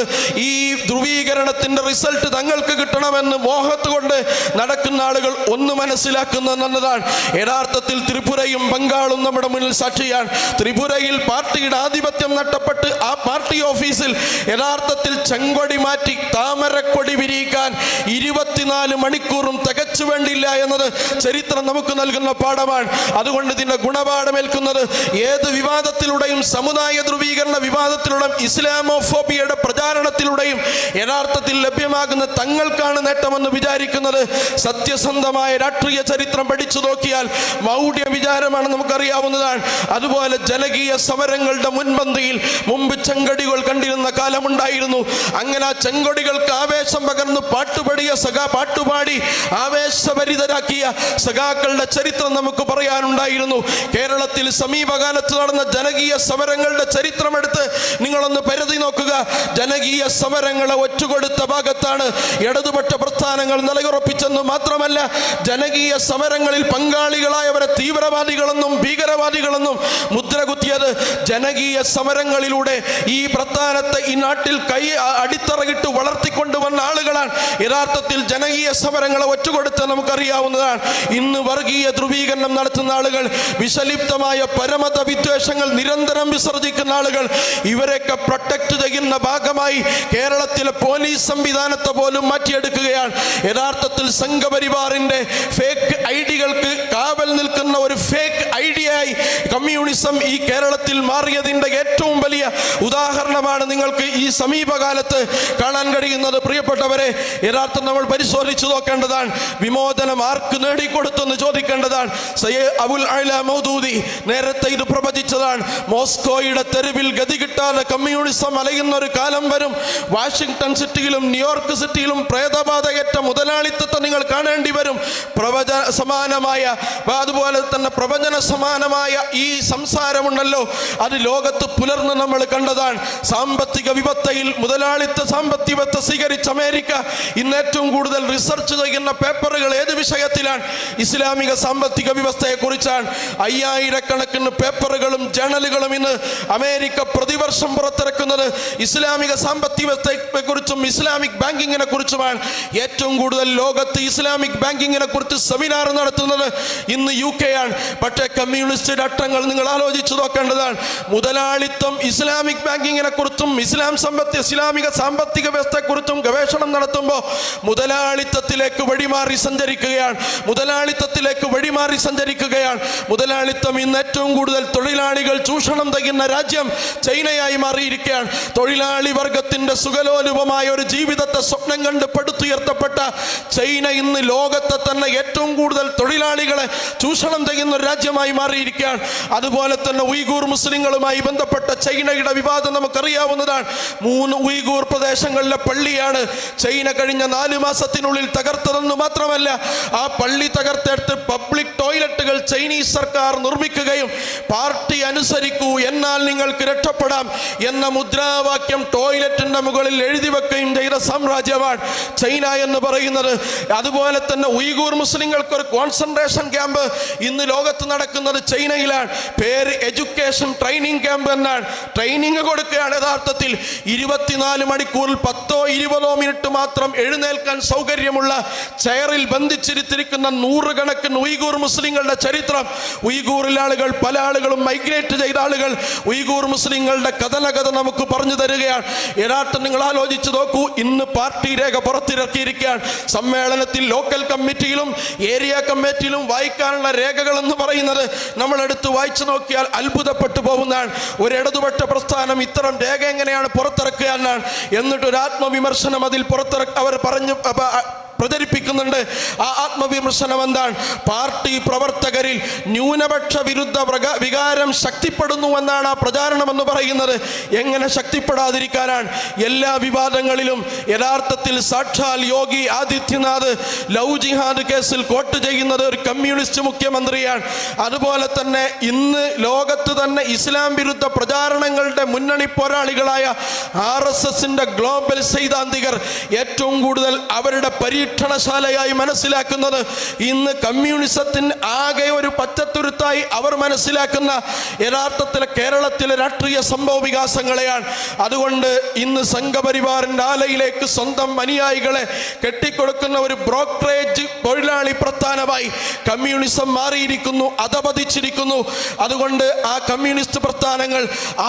ഈ ധ്രുവീകരണത്തിന്റെ റിസൾട്ട് തങ്ങൾക്ക് കിട്ടണമെന്ന് മോഹത്തുകൊണ്ട് നടക്കുന്ന ആളുകൾ ഒന്ന് മനസ്സിലാക്കുന്നതാണ്. യഥാർത്ഥത്തിൽ ത്രിപുരയും ബംഗാളും നമ്മുടെ മുന്നിൽ സാക്ഷിയാണ്. ത്രിപുരയിൽ പാർട്ടിയുടെ ആധിപത്യം നഷ്ടപ്പെട്ട് ആ പാർട്ടി ഓഫീസിൽ യഥാർത്ഥത്തിൽ ചെങ്കൊടി മാറ്റി താമരക്കൊടി വിരിയിക്കാൻ 24 മണിക്കൂറും തികച്ചു വേണ്ടില്ല എന്നത് ചരിത്രം നമുക്ക് നൽകുന്ന പാഠമാണ്. അതുകൊണ്ട് ഇതിന്റെ ഗുണപാഠമേൽക്കുന്നത് ഏത് വിവാദത്തിലൂടെയും സമുദായ ധ്രുവീകരണ വിവാദത്തിലൂടെയും ഇസ്ലാമോഫോബിയയുടെ പ്രചാരണത്തിലൂടെയും യഥാർത്ഥത്തിൽ ലഭ്യമാകുന്ന തങ്ങൾക്കാണ് നേട്ടമെന്ന് വിചാരിക്കുന്നത് സത്യസന്ധമായ രാഷ്ട്രീയ ചരിത്രം പഠിച്ചു നോക്കിയാൽ മൗഢ്യ വിചാരമാണ്, നമുക്കറിയാവുന്നതാണ്. അതുപോലെ ജനകീയ സമരങ്ങളുടെ മുൻപന്തിയിൽ മുമ്പ് ചെങ്കൊടികൾ കണ്ടിരുന്ന കാലമുണ്ടായിരുന്നു. അങ്ങനെ ആ ചെങ്കൊടികൾക്ക് ആവേശം പകർന്ന് പാട്ടുപാടി ആവേശഭരിതരാക്കിയ സഖാക്കളുടെ ചരിത്രം നമുക്ക് പറയാനുണ്ടായിരുന്നു. കേരളത്തിൽ സമീപകാലത്ത് നടന്ന ജനകീയ സമരങ്ങളുടെ ചരിത്രമെടുത്ത് നിങ്ങളൊന്ന് പരിധി നോക്കുക. ജനകീയ സമരങ്ങളെ ഒറ്റുകൊടുത്ത ഭാഗത്താണ് ഇടതുപക്ഷ പ്രസ്ഥാനങ്ങൾ നിലയുറപ്പിച്ചെന്ന് മാത്രമല്ല, ജനകീയ സമരങ്ങളിൽ പങ്കാളികളായവരെ തീവ്രവാദികളെന്നും ഭീകരവാദികളെന്നും മുദ്രകുത്തിയത് ജനകീയ സമരങ്ങളിലൂടെ ഈ പ്രസ്ഥാനത്തെ ഈ നാട്ടിൽ അടിത്തറയിട്ട് വളർത്തിക്കൊണ്ടുവന്ന ആളുകളാണ്. യഥാർത്ഥത്തിൽ ജനകീയ സമരങ്ങളെ ഒറ്റുകൊടുത്ത് നമുക്കറിയാവുന്നതാണ്. ഇന്ന് വർഗീയ ധ്രുവീകരണം നടത്തുന്ന ആളുകൾ, വിഷലിപ്തമായ പരമത വിദ്വേഷങ്ങൾ നിരന്തരം വിസർജിക്കുന്ന ആളുകൾ, ഇവരെയൊക്കെ പ്രൊട്ടക്ട് ചെയ്യുന്ന ഭാഗമായി കേരളത്തിലെ പോലീസ് സംവിധാനത്തെ പോലും മാറ്റിയെടുക്കുകയാണ്. യഥാർത്ഥത്തിൽ സംഘപരിവാറിന്റെ ഫേക്ക് ഐഡികൾക്ക് കാവൽ നിൽക്കുന്ന ഒരു ഫേക്ക് ഐഡിയയായി കമ്മ്യൂണിസം ഈ കേരളത്തിൽ മാറിയതിന്റെ ഏറ്റവും വലിയ ഉദാഹരണമാണ് നിങ്ങൾക്ക് ഈ സമീപകാലത്ത് കാണാൻ കഴിയുന്നത്. പ്രിയപ്പെട്ടവരെ, യഥാർത്ഥം നമ്മൾ പരിശോധിച്ചു നോക്കേണ്ടതാണ്. വിമോചനം ആർക്ക് നേടിക്കൊടുത്തെന്ന് ചോദിക്കേണ്ടതാണ്. സയ്യിദ് അബുൽ അഅ്ല മൗദൂദി നേരത്തെ ഇത് പ്രവചിച്ചതാണ്. മോസ്കോയുടെ തെരുവിൽ ഗതി കിട്ടാതെ കമ്മ്യൂണിസം അലയുന്ന ഒരു കാലം വരും. വാഷിംഗ്ടൺ സിറ്റിയിലും ന്യൂയോർക്ക് സിറ്റിയിലും പ്രേതബാധയേറ്റ മുതലാളിത്തത്തെ നിങ്ങൾ കാണേണ്ടി വരും. അതുപോലെ തന്നെ പ്രവചന സമാനമായ ഈ സംസാരമുണ്ടല്ലോ, അത് ലോകത്ത് പുലർന്ന് നമ്മൾ കണ്ടതാണ്. സാമ്പത്തിക വിപത്തയിൽ മുതലാളിത്ത സാമ്പത്തിക വിപത്ത് സ്വീകരിച്ച അമേരിക്ക ഇന്ന് ഏറ്റവും കൂടുതൽ റിസർച്ച് ചെയ്യുന്ന പേപ്പറുകൾ ഏത് വിഷയത്തിലാണ്? ഇസ്ലാമിക സാമ്പത്തിക വ്യവസ്ഥയെ കുറിച്ചാണ്. 5000 പേപ്പറുകളും ജേണലുകളും ഇന്ന് അമേരിക്ക പ്രതിവർഷം പുറത്തിറക്കുന്നത് ഇസ്ലാമിക സാമ്പത്തിക വ്യവസ്ഥയെ കുറിച്ചും ഇസ്ലാമിക് ബാങ്കിങ്ങിനെ കുറിച്ചുമാണ്. ഏറ്റവും കൂടുതൽ ലോകത്ത് ഇസ്ലാമിക് ബാങ്കിങ്ങിനെ കുറിച്ച് സെമിനാർ നടത്തുന്നത് ഇന്ന് UK ആണ്. പക്ഷേ കമ്മ്യൂണിസ്റ്റ് രാഷ്ട്രങ്ങൾ നിങ്ങൾ ആലോചിച്ചു നോക്കേണ്ടതാണ്. മുതലാളിത്തം ഇസ്ലാമിക് ബാങ്കിങ്ങിനെ കുറിച്ചും ഇസ്ലാമിക സാമ്പത്തിക വ്യവസ്ഥയെക്കുറിച്ചും ഗവേഷണം നടത്തുമ്പോൾ മുതലാളിത്തത്തിലേക്ക് വഴിമാറി സഞ്ചരിക്കുകയാണ്. മുതലാളിത്തം ഇന്ന് ഏറ്റവും കൂടുതൽ തൊഴിലാളികൾ ചൂഷണം ചെയ്യുന്ന രാജ്യം ചൈനയായി മാറിയിരിക്കുകയാണ്. തൊഴിലാളി വർഗത്തിന്റെ സുഖലോലുപമായ ഒരു ജീവിതത്തെ സ്വപ്നം കണ്ട് പടുത്തുയർത്തപ്പെട്ട ചൈന ഇന്ന് ലോകത്തെ തന്നെ ഏറ്റവും കൂടുതൽ തൊഴിലാളികളെ ചൂഷണം ചെയ്യുന്ന ഒരു രാജ്യമായി മാറിയിരിക്കുകയാണ്. അതുപോലെ തന്നെ ഉയ്ഗൂർ മുസ്ലിങ്ങളുമായി ബന്ധപ്പെട്ട ചൈനയുടെ വിവാദം നമുക്കറിയാവുന്നതാണ്. 3 ഉയ്ഗൂർ പ്രദേശങ്ങളിലെ പള്ളിയാണ് ചൈന കഴിഞ്ഞ 4 മാസത്തിനുള്ളിൽ തകർത്തതെന്ന് മാത്രമല്ല, ആ പള്ളി തകർത്തെടുത്ത് പബ്ലിക് ടോയ്ലറ്റുകൾ ചൈനീസ് സർക്കാർ നിർമ്മിക്കുകയും പാർട്ടി അനുസരിക്കൂ എന്നാൽ നിങ്ങൾക്ക് രക്ഷപ്പെടാം എന്ന മുദ്രാവാക്യം ടോയ്ലറ്റിന്റെ മുകളിൽ എഴുതി വെക്കുകയും ചെയ്ത സാമ്രാജ്യമാണ് ചൈന എന്ന് പറയുന്നത്. അതുപോലെ തന്നെ ഉയ്ഗൂർ മുസ്ലിങ്ങൾക്ക് ഒരു കോൺസെൻട്രേഷൻ ക്യാമ്പ് ഇന്ന് ലോകത്ത് നടക്കുന്നത് ചൈനയിലാണ്. പേര് എഡ്യൂക്കേഷൻ ട്രെയിനിങ് ക്യാമ്പ് എന്നാണ്. ട്രെയിനിങ് കൊടുക്കുകയാണ്. യഥാർത്ഥത്തിൽ 24 മണിക്കൂറിൽ 10-20 മിനിറ്റ് മാത്രം എഴുന്നേൽക്കാൻ സൗകര്യമുള്ള ചെയറിൽ ബന്ധിച്ചിരിക്കുന്ന 100 കണക്കിന് ഉയ്ഗൂർ മുസ്ലിങ്ങളുടെ ചരിത്രം, ഉയ്ഗൂറിലെ ആളുകൾ, പല ആളുകളും മൈഗ്രേറ്റ് ചെയ്ത ആളുകൾ ഉയ്ഗൂർ മുസ്ലിങ്ങളുടെ കഥ നമുക്ക് പറഞ്ഞു തരികയാണ്. യഥാർത്ഥം നിങ്ങൾ ആലോചിച്ച് നോക്കൂ, ഇന്ന് പാർട്ടി രേഖ പുറത്തിറക്കിയിരിക്കുകയാണ്. സമ്മേളനത്തിൽ ലോക്കൽ കമ്മിറ്റിയിലും ഏരിയ കമ്മിറ്റിയിലും വായിക്കാനുള്ള രേഖകൾ എന്ന് പറയുന്നത് നമ്മൾ എടുത്ത് വായിച്ചു നോക്കിയാൽ അത്ഭുതപ്പെട്ടു പോകുന്നതാണ്. ഒരു ഇടതുപക്ഷ പ്രസ്ഥാനം ഇത്തരം രേഖ എങ്ങനെയാണ് പുറത്തിറക്കുക എന്നാണ്. എന്നിട്ടൊരു ആത്മവിമർശനം അതിൽ അവർ പ്രചരിപ്പിക്കുന്നുണ്ട്. ആ ആത്മവിമർശനം എന്താണ്? പാർട്ടി പ്രവർത്തകരിൽ ന്യൂനപക്ഷ വിരുദ്ധ വികാരം ശക്തിപ്പെടുന്നു എന്നാണ് ആ പ്രചാരണം എന്ന് പറയുന്നത്. എങ്ങനെ ശക്തിപ്പെടാതിരിക്കാനാണ്? എല്ലാ വിവാദങ്ങളിലും യഥാർത്ഥത്തിൽ സാക്ഷാൽ യോഗി ആദിത്യനാഥ് ലവ് ജിഹാദ് കേസിൽ കോട്ട് ചെയ്യുന്നത് ഒരു കമ്മ്യൂണിസ്റ്റ് മുഖ്യമന്ത്രിയാണ്. അതുപോലെ തന്നെ ഇന്ന് ലോകത്ത് തന്നെ ഇസ്ലാം വിരുദ്ധ പ്രചാരണങ്ങളുടെ മുന്നണി പോരാളികളായ RSSന്റെ ഗ്ലോബൽ സൈദ്ധാന്തികർ ഏറ്റവും കൂടുതൽ അവരുടെ പരീക്ഷണശാലയായി മനസ്സിലാക്കുന്നത് ഇന്ന് കമ്മ്യൂണിസത്തിന് ആകെ ഒരു പച്ചത്തുരുത്തായി അവർ മനസ്സിലാക്കുന്ന യഥാർത്ഥത്തിൽ കേരളത്തിലെ രാഷ്ട്രീയ സംഭവ വികാസങ്ങളെയാണ്. അതുകൊണ്ട് ഇന്ന് സംഘപരിവാറിന്റെ ആലയിലേക്ക് സ്വന്തം അനുയായികളെ കെട്ടിക്കൊടുക്കുന്ന ഒരു ബ്രോക്കറേജ് തൊഴിലാളി പ്രസ്ഥാനമായി കമ്മ്യൂണിസം മാറിയിരിക്കുന്നു, അധപതിച്ചിരിക്കുന്നു. അതുകൊണ്ട് ആ കമ്മ്യൂണിസ്റ്റ് പ്രസ്ഥാനങ്ങൾ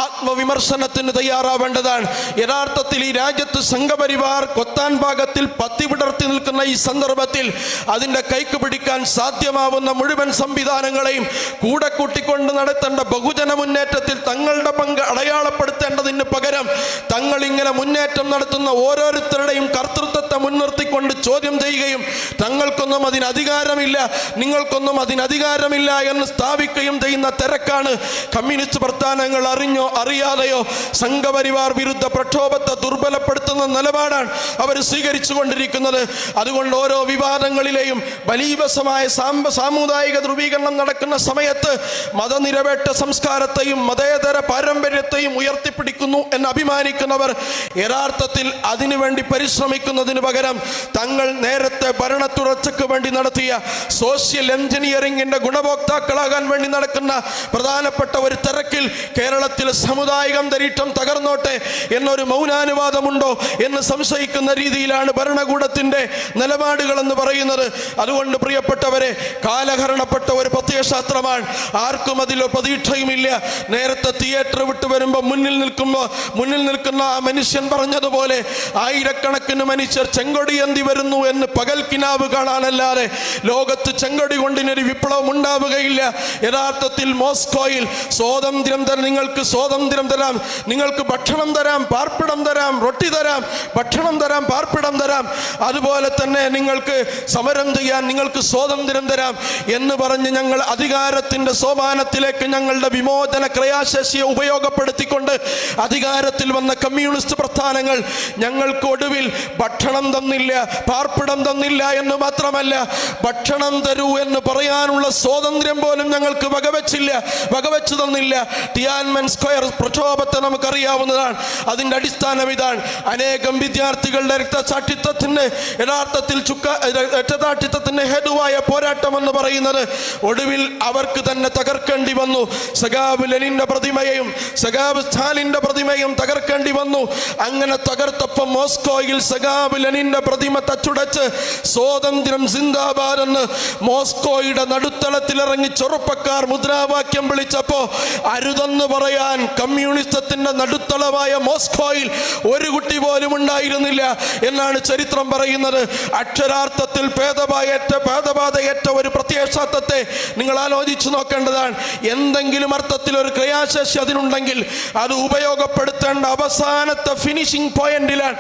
ആത്മവിമർശനത്തിന് തയ്യാറാവേണ്ടതാണ്. യഥാർത്ഥത്തിൽ ഈ രാജ്യത്ത് സംഘപരിവാർ കൊത്താൻ ഭാഗത്തിൽ പത്തി വിടർത്തി നിൽക്കുന്ന ഈ സന്ദർഭത്തിൽ അതിൻ്റെ കൈക്ക് പിടിക്കാൻ സാധ്യമാവുന്ന മുഴുവൻ സംവിധാനങ്ങളെയും കൂടെ കൂട്ടിക്കൊണ്ട് നടത്തേണ്ട ബഹുജന മുന്നേറ്റത്തിൽ തങ്ങളുടെ പങ്ക് അടയാളപ്പെടുത്തേണ്ടതിന് പകരം തങ്ങൾ ഇങ്ങനെ മുന്നേറ്റം നടത്തുന്ന ഓരോരുത്തരുടെയും കർത്തൃത്വത്തെ മുൻനിർത്തിക്കൊണ്ട് ചോദ്യം ചെയ്യുകയും തങ്ങൾക്കൊന്നും അതിന് അധികാരമില്ല, നിങ്ങൾക്കൊന്നും അതിന് അധികാരമില്ല എന്ന് സ്ഥാപിക്കുകയും ചെയ്യുന്ന തിരക്കാണ് കമ്മ്യൂണിസ്റ്റ് പ്രസ്ഥാനങ്ങൾ അറിഞ്ഞോ അറിയാതെയോ സംഘപരിവാർ വിരുദ്ധ പ്രക്ഷോഭത്തെ ദുർബലപ്പെടുത്തുന്ന നിലപാടാണ് അവർ സ്വീകരിച്ചു കൊണ്ടിരിക്കുന്നത്. അതുകൊണ്ട് ഓരോ വിവാദങ്ങളിലെയും ബലീവസമായ സാമുദായിക ധ്രുവീകരണം നടക്കുന്ന സമയത്ത് മതനിരപേക്ഷ സംസ്കാരത്തെയും മതേതര പാരമ്പര്യത്തെയും ഉയർത്തിപ്പിടിക്കുന്നു എന്ന് അഭിമാനിക്കുന്നവർ യഥാർത്ഥത്തിൽ അതിനുവേണ്ടി പരിശ്രമിക്കുന്നതിന് പകരം തങ്ങൾ നേരത്തെ ഭരണത്തുടർച്ചയ്ക്ക് വേണ്ടി നടത്തിയ സോഷ്യൽ എഞ്ചിനീയറിംഗിന്റെ ഗുണഭോക്താക്കളാകാൻ വേണ്ടി നടക്കുന്ന പ്രധാനപ്പെട്ട ഒരു തിരക്കിൽ കേരളത്തിലെ സാമുദായിക അന്തരീക്ഷം തകർന്നോട്ടെ എന്നൊരു മൗനാനുവാദമുണ്ടോ എന്ന് സംശയിക്കുന്ന രീതിയിലാണ് ഭരണകൂടത്തിന്റെ നിലപാടുകൾ എന്ന് പറയുന്നത്. അതുകൊണ്ട് പ്രിയപ്പെട്ടവരെ, കാലഹരണപ്പെട്ട ഒരു പ്രത്യയശാസ്ത്രമാണ്. ആർക്കും അതിൽ പ്രതീക്ഷയുമില്ല. നേരത്തെ തിയേറ്റർ വിട്ടു വരുമ്പോൾ മുന്നിൽ നിൽക്കുന്ന ആ മനുഷ്യൻ പറഞ്ഞതുപോലെ ആയിരക്കണക്കിന് മനുഷ്യർ ചെങ്കൊടി എന്തി വരുന്നു എന്ന് പകൽ കിനാവ് കാണാനല്ലാതെ ലോകത്ത് ചെങ്കൊടി കൊണ്ടിനൊരു വിപ്ലവം ഉണ്ടാവുകയില്ല. യഥാർത്ഥത്തിൽ മോസ്കോയിൽ സ്വാതന്ത്ര്യം തരാം, നിങ്ങൾക്ക് സ്വാതന്ത്ര്യം തരാം, നിങ്ങൾക്ക് ഭക്ഷണം തരാം, പാർപ്പിടം തരാം, റൊട്ടി തരാം, ഭക്ഷണം തരാം, പാർപ്പിടം തരാം, അതുപോലെ തന്നെ നിങ്ങൾക്ക് സമരം ചെയ്യാൻ നിങ്ങൾക്ക് സ്വാതന്ത്ര്യം തരാം എന്ന് പറഞ്ഞ് ഞങ്ങൾ അധികാരത്തിന്റെ സോപാനത്തിലേക്ക് ഞങ്ങളുടെ വിമോചന ക്രിയാശേഷിയെ ഉപയോഗപ്പെടുത്തിക്കൊണ്ട് അധികാരത്തിൽ വന്ന കമ്മ്യൂണിസ്റ്റ് പ്രസ്ഥാനങ്ങൾ ഞങ്ങൾക്ക് ഒടുവിൽ ഭക്ഷണം തന്നില്ല, പാർപ്പിടം തന്നില്ല എന്ന് മാത്രമല്ല, ഭക്ഷണം തരൂ എന്ന് പറയാനുള്ള സ്വാതന്ത്ര്യം പോലും ഞങ്ങൾക്ക് വകവെച്ചു തന്നില്ല. ടിയാൻമെൻ സ്ക്വയർ പ്രക്ഷോഭത്തെ നമുക്കറിയാവുന്നതാണ്. അതിന്റെ അടിസ്ഥാനം ഇതാണ്. അനേകം വിദ്യാർത്ഥികളുടെ രക്തസാക്ഷിത്വത്തിന് യഥാർത്ഥത്തിൽ രക്തസാക്ഷിത്വത്തിന്റെ ഹേതുവായ പോരാട്ടം എന്ന് പറയുന്നത് ഒടുവിൽ അവർക്ക് തന്നെ തകർക്കേണ്ടി വന്നു. സഖാവ് ലെനിന്റെ പ്രതിമയും സഖാവ് സ്റ്റാലിന്റെ പ്രതിമയും തകർക്കേണ്ടി വന്നു. അങ്ങനെ തകർത്തപ്പം മോസ്കോയിൽ സഖാവ് ലെനിന്റെ പ്രതിമ തച്ചുടച്ച് സ്വാതന്ത്ര്യം സിന്ദാബാദ് എന്ന് മോസ്കോയുടെ നടുത്തളത്തിലിറങ്ങി ചെറുപ്പക്കാർ മുദ്രാവാക്യം വിളിച്ചപ്പോ അരുതെന്ന് പറയാൻ കമ്മ്യൂണിസത്തിന്റെ നടുത്തളമായ മോസ്കോയിൽ ഒരു കുട്ടി പോലും പോലും ഉണ്ടായിരുന്നില്ല എന്നാണ് ചരിത്രം പറയുന്നത്. അക്ഷരാർത്ഥത്തിൽ ഭേദബാധയേറ്റ ഒരു പ്രത്യയശാസ്ത്രത്തെ നിങ്ങൾ ആലോചിച്ചു നോക്കേണ്ടതാണ്. എന്തെങ്കിലും അർത്ഥത്തിൽ ഒരു ക്രിയാശേഷി അതിനുണ്ടെങ്കിൽ അത് ഉപയോഗപ്പെടുത്തേണ്ട അവസാനത്തെ ഫിനിഷിംഗ് പോയിന്റിലാണ്,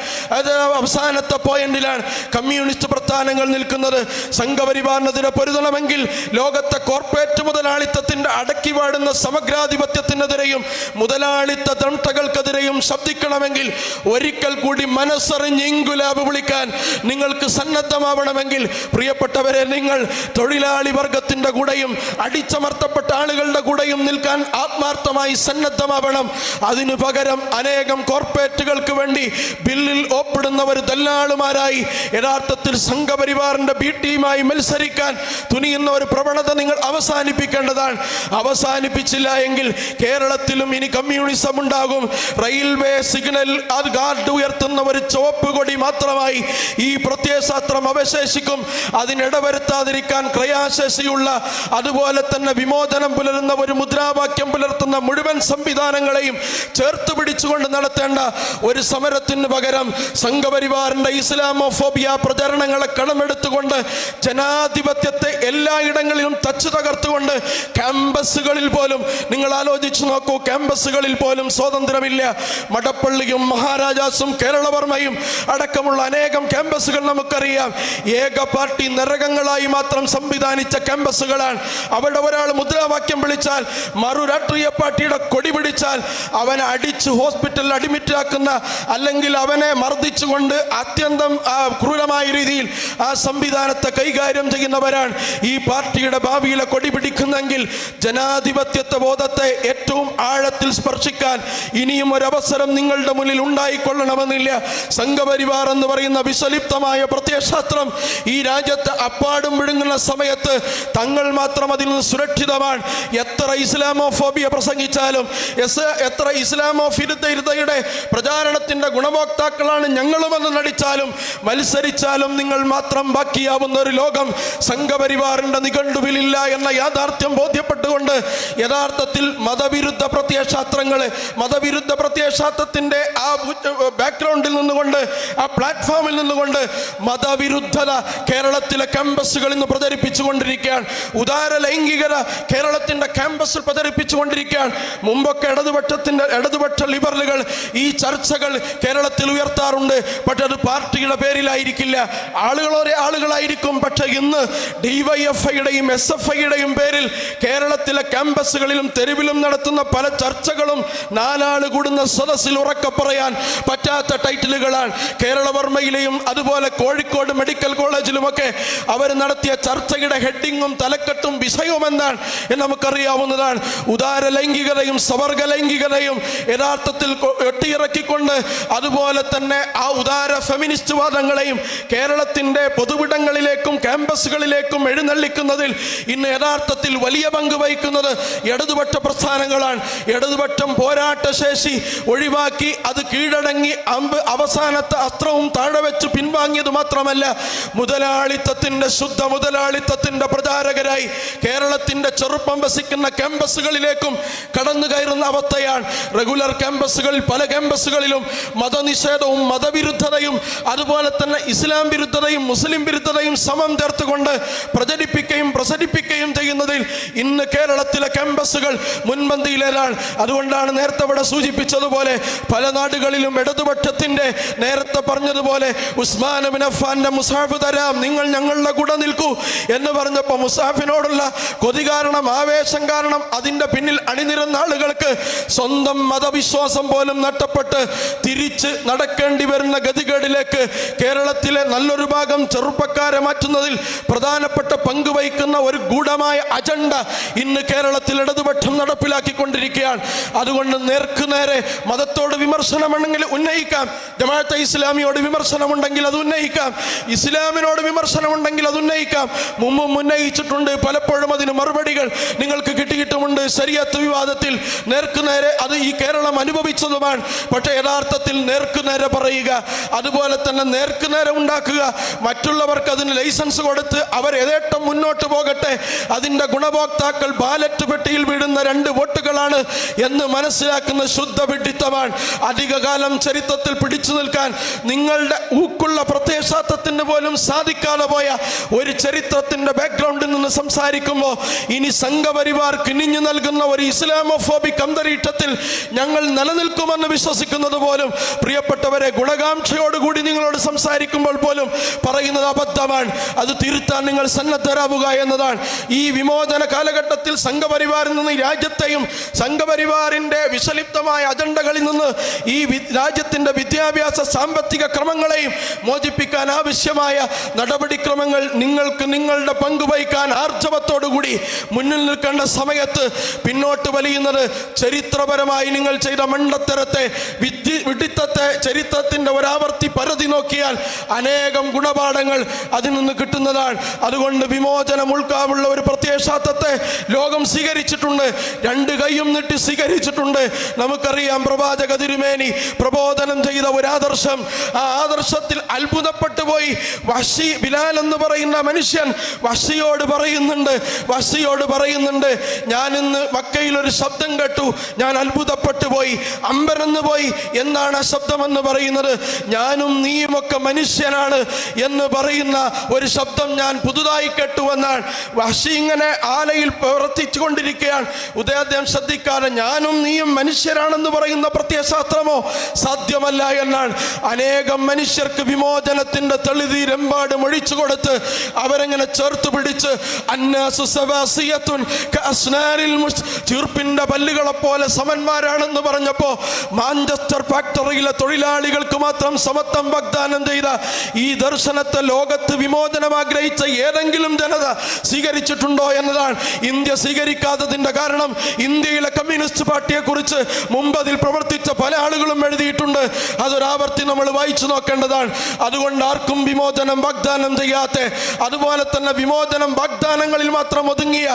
അവസാനത്തെ പോയിന്റിലാണ് കമ്മ്യൂണിസ്റ്റ് പ്രസ്ഥാനങ്ങൾ നിൽക്കുന്നത്. സംഘപരിവാറിനെതിരെ പൊരുതണമെങ്കിൽ ലോകത്തെ കോർപ്പറേറ്റ് മുതലാളിത്തത്തിന്റെ അടക്കി വാടുന്ന സമഗ്രാധിപത്യത്തിനെതിരെയും മുതലാളിത്ത തണ്ടകൾക്കെതിരെയും ശബ്ദിക്കണമെങ്കിൽ, ഒരിക്കൽ കൂടി മനസ്സറിഞ്ഞ് ഇൻകുലാബ് വിളിക്കാൻ നിങ്ങൾക്ക് സന്നദ്ധമാവണമെങ്കിൽ, പ്രിയപ്പെട്ടവരെ, നിങ്ങൾ തൊഴിലാളി വർഗത്തിന്റെ കൂടെയും അടിച്ചമർത്തപ്പെട്ട ആളുകളുടെ കൂടെയും നിൽക്കാൻ ആത്മാർത്ഥമായി സന്നദ്ധമാവണം. അതിനു പകരം അനേകം കോർപ്പറേറ്റുകൾക്ക് വേണ്ടി ബില്ലിൽ ഒപ്പിടുന്നവർ ദല്ലാളുമാരായി യഥാർത്ഥത്തിൽ സംഘപരിവാറിന്റെ ബി ടീമായി മത്സരിക്കാൻ തുനിയുന്ന ഒരു പ്രവണത നിങ്ങൾ അവസാനിപ്പിക്കേണ്ടതാണ്. അവസാനിപ്പിച്ചില്ല എങ്കിൽ കേരളത്തിലും ഇനി കമ്മ്യൂണിസം ഉണ്ടാകും. റെയിൽവേ സിഗ്നൽ അത് ഗാർഡ് ഉയർത്തുന്ന ഒരു ചുവപ്പ് കൊടി മാത്രമായി ഈ പ്രത്യയശാസ്ത്രം അവശേഷിക്കും. അതിനിടവരുത്താതിരിക്കാൻ ക്രിയാശേഷിയുള്ള, അതുപോലെ തന്നെ വിമോചനം പുലരുന്ന ഒരു മുദ്രാവാക്യം പുലർത്തുന്ന മുഴുവൻ സംവിധാനങ്ങളെയും ചേർത്ത് പിടിച്ചുകൊണ്ട് നടത്തേണ്ട ഒരു സമരത്തിന് പകരം സംഘപരിവാറിന്റെ ഇസ്ലാമോഫോബിയ പ്രചരണങ്ങളെ കടമെടുത്തുകൊണ്ട് ജനാധിപത്യത്തെ എല്ലായിടങ്ങളിലും തച്ചു തകർത്തുകൊണ്ട് ക്യാമ്പസുകളിൽ പോലും നിങ്ങൾ ആലോചിച്ചു നോക്കൂ, ക്യാമ്പസുകളിൽ പോലും സ്വാതന്ത്ര്യമില്ല. മടപ്പള്ളിയും മഹാരാജാസും കേരളവർമ്മയും അടക്കമുള്ള അനേകം ക്യാമ്പസുകൾ നമുക്കറിയാം. ഏക പാർട്ടി നരകങ്ങളായി മാത്രം സംവിധാനിച്ച ക്യാമ്പസുകളാണ്. അവിടെ ഒരാൾ മുദ്രാവാക്യം വിളിച്ചാൽ, മറു രാഷ്ട്രീയ പാർട്ടിയുടെ കൊടി പിടിച്ചാൽ അവനെ അടിച്ച് ഹോസ്പിറ്റലിൽ അഡ്മിറ്റ് ആക്കുന്ന, അല്ലെങ്കിൽ അവനെ മർദ്ദിച്ചുകൊണ്ട് അത്യന്തം ക്രൂരമായ രീതിയിൽ ആ സംവിധാനത്തെ കൈകാര്യം ചെയ്യുന്നവരാണ് ഈ പാർട്ടിയുടെ ഭാവിയിലെ കൊടി പിടിക്കുന്നെങ്കിൽ ജനാധിപത്യത്തെ ബോധത്തെ ഏറ്റവും ആഴത്തിൽ സ്പർശിക്കാൻ ഇനിയും ഒരവസരം നിങ്ങളുടെ മുന്നിൽ ഉണ്ടായിക്കൊള്ളണമെന്നില്ല. സംഘപരിവാർ എന്ന് പറയുന്ന വിഷലിപ്തമായ പ്രത്യയശാസ്ത്രം ഈ രാജ്യത്ത് അപ്പാടും വിഴുങ്ങുന്ന സമയത്ത് തങ്ങൾ മാത്രം അതിൽ നിന്ന് സുരക്ഷിതമാണ്. എത്ര ഇസ്ലാമോഫോബിയ പ്രസംഗിച്ചാലും, എത്ര ഇസ്ലാമോഫിരുദ്ധയുടെ പ്രചാരണത്തിന്റെ ഗുണഭോക്താക്കളാണ് ഞങ്ങളുമെന്ന് നടിച്ചാലും, മത്സരിച്ചാലും നിങ്ങൾ മാത്രം ബാക്കിയാവുന്ന ഒരു ലോകം സംഘപരിവാറിന്റെ നിഘണ്ടുവിലില്ല എന്ന യാഥാർത്ഥ്യം ബോധ്യപ്പെട്ടുകൊണ്ട് യഥാർത്ഥത്തിൽ മതവിരുദ്ധ പ്രത്യയശാസ്ത്രത്തിന്റെ ആ ബാക്ക്ഗ്രൗണ്ടിൽ നിന്നുകൊണ്ട്, ആ പ്ലാറ്റ്ഫോമിൽ നിന്നുകൊണ്ട് മതവിരുദ്ധത കേരളത്തിലെ ക്യാമ്പസുകളിൽ നിന്ന് പ്രചരിപ്പിച്ചുകൊണ്ടിരിക്കുകയാണ്. ഉദാര ലൈംഗികത കേരളത്തിന്റെ ക്യാമ്പസിൽ പ്രചരിപ്പിച്ചുകൊണ്ടിരിക്കുകയാണ്. മുമ്പൊക്കെ ഇടതുപക്ഷ ലിബറലുകൾ ഈ ചർച്ചകൾ കേരളത്തിൽ ഉയർത്താറുണ്ട്. പക്ഷെ അത് പാർട്ടിയുടെ പേരിലായിരിക്കില്ല, ആളുകളായിരിക്കും. പക്ഷെ ഇന്ന് ഡിവൈഎഫ്ഐയുടെയും SFIയുടെയും പേരിൽ കേരളത്തിലെ ക്യാമ്പസുകളിലും തെരുവിലും നടത്തുന്ന പല ചർച്ചകളും നാലാള് കൂടുന്ന സദസ്സിൽ ഉറക്കെ പറയാൻ പറ്റാത്ത ടൈറ്റിലുകളാണ്. കേരളവർമ്മയിലെയും അതുപോലെ കോഴിക്കോട് മെഡിക്കൽ കോളേജിലുമൊക്കെ അവർ നടത്തിയ ചർച്ചയുടെ ഹെഡിങ്ങും തലക്കെട്ടും വിഷയവും എന്താണ് എന്ന് നമുക്കറിയാവുന്നതാണ്. ഉദാര ലൈംഗികതയും സവർഗ ലൈംഗികതയും യഥാർത്ഥത്തിൽ ഒട്ടിയിറക്കിക്കൊണ്ട്, അതുപോലെ തന്നെ ആ ഉദാര ഫെമിനിസ്റ്റ് വാദങ്ങളെയും കേരളത്തിന്റെ പൊതുവിടങ്ങളിലേക്കും ക്യാമ്പസുകളിലേക്കും എഴുന്നള്ളിക്കുന്നതിൽ ഇന്ന് യഥാർത്ഥത്തിൽ വലിയ പങ്ക് വഹിക്കുന്നത് ഇടതുപക്ഷ പ്രസ്ഥാനങ്ങളാണ്. ഇടതുപക്ഷം പോരാട്ടശേഷി ഒഴിവാക്കി അത് കീഴടങ്ങി അവസാനത്തെ അസ്ത്രവും താഴെ വെച്ച് പിൻവാങ്ങിയത് മാത്രമല്ല, ശുദ്ധ മുതലാളിത്തത്തിന്റെ പ്രചാരകരായി കേരളത്തിന്റെ ചെറുപ്പം വസിക്കുന്ന ക്യാമ്പസുകളിലേക്കും കടന്നു കയറുന്ന അവസ്ഥയാണ്. റെഗുലർ ക്യാമ്പസുകളിൽ പല ക്യാമ്പസുകളിലും മതനിഷേധവും മതവിരുദ്ധതയും അതുപോലെ തന്നെ ഇസ്ലാം വിരുദ്ധതയും മുസ്ലിം വിരുദ്ധതയും സമം ചേർത്തുകൊണ്ട് പ്രചരിപ്പിക്കുകയും ചെയ്യുന്നതിൽ ഇന്ന് കേരളത്തിലെ ക്യാമ്പസുകൾ മുൻപന്തിയിലാണ്. അതുകൊണ്ടാണ് നേരത്തെ ഇവിടെ സൂചിപ്പിച്ചതുപോലെ പല നാടുകളിലും ഇടതുപക്ഷത്തിന്റെ, നേരത്തെ പറഞ്ഞതുപോലെ ഉസ്മാൻ ഇബ്നു അഫ്ഫാന്റെ മുസാഫ് തരാം, നിങ്ങൾ ഞങ്ങളുടെ കൂടെ നിൽക്കൂ എന്ന് പറഞ്ഞപ്പോൾ മുസാഫിനോടുള്ള കൊതി കാരണം, ആവേശം കാരണം അതിന്റെ പിന്നിൽ അണിനിരന്ന ആളുകൾക്ക് സ്വന്തം മതവിശ്വാസം പോലും നഷ്ടപ്പെട്ട് തിരിച്ച് നടക്കേണ്ടി വരുന്ന ഗതികേടിലേക്ക് കേരളത്തിലെ നല്ലൊരു ഭാഗം ചെറുപ്പക്കാരെ മാറ്റുന്നതിൽ പ്രധാനപ്പെട്ട പങ്ക് വഹിക്കുന്ന ഒരു ഗൂഢമായ അജണ്ട ഇന്ന് കേരളത്തിൽ ഇടതുപക്ഷം നടപ്പിലാക്കിക്കൊണ്ടിരിക്കുകയാണ്. അതുകൊണ്ട് നേർക്കുനേരെ മതത്തോട് വിമർശനമുണ്ടെങ്കിൽ ഉന്നയിക്കാം, ജമാഅത്തെ ഇസ്ലാമിയോട് വിമർശനമുണ്ടെങ്കിൽ അത് ഉന്നയിക്കാം, ഇസ്ലാമിനോട് വിമർശനമുണ്ടെങ്കിൽ അത് ഉന്നയിക്കാം. മുമ്പും ഉന്നയിച്ചിട്ടുണ്ട്, പലപ്പോഴും അതിന് മറുപടികൾ നിങ്ങൾക്ക് കിട്ടിയിട്ടുമുണ്ട്. ശരീഅത്ത് വിവാദത്തിൽ നേർക്കുനേരെ അത് ഈ കേരളം അനുഭവിച്ചതുമാണ്. പക്ഷേ യഥാർത്ഥത്തിൽ നേർക്കുനേരെ പറയുക, അതുപോലെ തന്നെ നേർക്കുനേരെ ഉണ്ടാക്കുക, മറ്റുള്ളവർക്ക് അതിന് ലൈസൻസ് കൊടുത്ത് അവർ യഥേഷ്ടം മുന്നോട്ട് പോകട്ടെ, അതിൻ്റെ ഗുണഭോക്താക്കൾ ബാലറ്റ് പെട്ടിയിൽ വീടുന്ന 2 വോട്ടുകളാണ് എന്ന് മനസ്സിലാക്കുന്ന ശുദ്ധ വിഡ്ഢിത്തമാണ്. അധികകാലം ചരിത്രത്തിൽ പിടിച്ചു നിൽക്കാൻ നിങ്ങളുടെ ഊക്കുള്ള പ്രത്യയശാസ്ത്രത്തിന് പോലും സാധിക്കാതെ പോയ ഒരു ചരിത്രത്തിന്റെ ബാക്ക്ഗ്രൗണ്ടിൽ നിന്ന് സംസാരിക്കുമ്പോൾ ഇനി സംഘപരിവാർ കിനിഞ്ഞു നൽകുന്ന ഒരു ഇസ്ലാമോഫോബിക് അന്തരീക്ഷത്തിൽ ഞങ്ങൾ നിലനിൽക്കുമെന്ന് വിശ്വസിക്കുന്നത് പോലും പ്രിയപ്പെട്ടവരെ ഗുണകാംക്ഷയോടുകൂടി നിങ്ങളോട് സംസാരിക്കുമ്പോൾ പോലും പറയുന്നത് അബദ്ധമാണ്. അത് തിരുത്താൻ നിങ്ങൾ സന്നദ്ധരാവുക എന്നതാണ്. ഈ വിമോചന കാലഘട്ടത്തിൽ സംഘപരിവാറിൽ നിന്ന് രാജ്യത്തെയും സംഘപരിവാറിന്റെ വിഷലിപ്തമായ അജണ്ടകളിൽ നിന്ന് ഈ രാജ്യത്തിന്റെ വിദ്യാഭ്യാസ സാമ്പത്തിക ക്രമങ്ങളെയും മോചിപ്പിക്കാൻ ആവശ്യമായ നടപടിക്രമങ്ങൾ നിങ്ങൾക്ക് നിങ്ങളുടെ പങ്കുവഹിക്കാൻ ആർജവത്തോടുകൂടി മുന്നിൽ നിൽക്കേണ്ട സമയത്ത് പിന്നോട്ട് വലിയുന്നത് ചരിത്രപരമായി നിങ്ങൾ ചെയ്ത മണ്ടത്തരത്തെ വിഡിത്തത്തെ ചരിത്രത്തിന്റെ ഒരാവർത്തി പരതി നോക്കിയാൽ അനേകം ഗുണപാഠങ്ങൾ അതിൽ നിന്ന് കിട്ടുന്നതാണ്. അതുകൊണ്ട് വിമോചനം ഉൾക്കാവുള്ള ഒരു പ്രത്യയശാസ്ത്രത്തെ ലോകം സ്വീകരിച്ചിട്ടുണ്ട്, 2 കൈയും നീട്ടി സ്വീകരിച്ചിട്ടുണ്ട്. നമുക്കറിയാം പ്രവാചക തിരുമേനി പ്രബോധനം ചെയ്ത ഒരു ആദർശം, ആ ആദർശത്തിൽ അത്ഭുതപ്പെട്ടു പോയി വഹ്ശി ബിലാൽ എന്ന് പറയുന്ന മനുഷ്യൻ വഹ്ശിയോട് പറയുന്നുണ്ട്, ഞാൻ ഇന്ന് മക്കയിൽ ഒരു ശബ്ദം കേട്ടു, ഞാൻ അത്ഭുതപ്പെട്ടു പോയി, അമ്പരന്ന് പോയി. എന്താണ് ആ ശബ്ദം എന്ന് പറയുന്നത്? ഞാനും നീയുമൊക്കെ മനുഷ്യനാണ് എന്ന് പറയുന്ന ഒരു ശബ്ദം ഞാൻ പുതുതായി കേട്ടുവെന്നാണ്. വഹ്ശി ഇങ്ങനെ ആലയിൽ പ്രവർത്തിച്ചു കൊണ്ടിരിക്കുകയാണ്. അദ്ദേഹം ശ്രദ്ധിക്കാതെ ഞാനും നീയും മനുഷ്യരാണെന്ന് പറയുന്ന പ്രത്യയശാസ്ത്രമോ സാധ്യമല്ല എന്നാണ്. അനേകം മനുഷ്യർക്ക് വിമോചനത്തിന്റെ തെളിതീരെമ്പാടും ഒഴിച്ചു കൊടുത്ത് അവരെങ്ങനെ ചേർത്ത് പിടിച്ച് ചീർപ്പിന്റെ പല്ലുകളെ പോലെ സമന്മാരാണെന്ന് പറഞ്ഞപ്പോ മാഞ്ചസ്റ്റർ ഫാക്ടറിയിലെ തൊഴിലാളികൾക്ക് മാത്രം സമത്വം വാഗ്ദാനം ചെയ്ത ഈ ദർശനത്തെ ലോകത്ത് വിമോചനം ആഗ്രഹിച്ച ഏതെങ്കിലും ജനത സ്വീകരിച്ചിട്ടുണ്ടോ എന്നതാണ്. ഇന്ത്യ സ്വീകരിക്കാത്തതിന്റെ കാരണം ഇന്ത്യയിലെ കമ്മ്യൂണിസ്റ്റ് പാർട്ടിയെ കുറിച്ച് മുമ്പ് അതിൽ പ്രവർത്തിച്ച പല ആളുകളും എഴുതിയിട്ടുണ്ട്. അതൊരാവർത്തി നമ്മൾ വായിച്ചു നോക്കേണ്ടതാണ്. അതുകൊണ്ട് ആർക്കും വിമോചനം വാഗ്ദാനം ചെയ്യാത്ത, അതുപോലെ തന്നെ വിമോചനം വാഗ്ദാനങ്ങളിൽ മാത്രം ഒതുങ്ങിയ,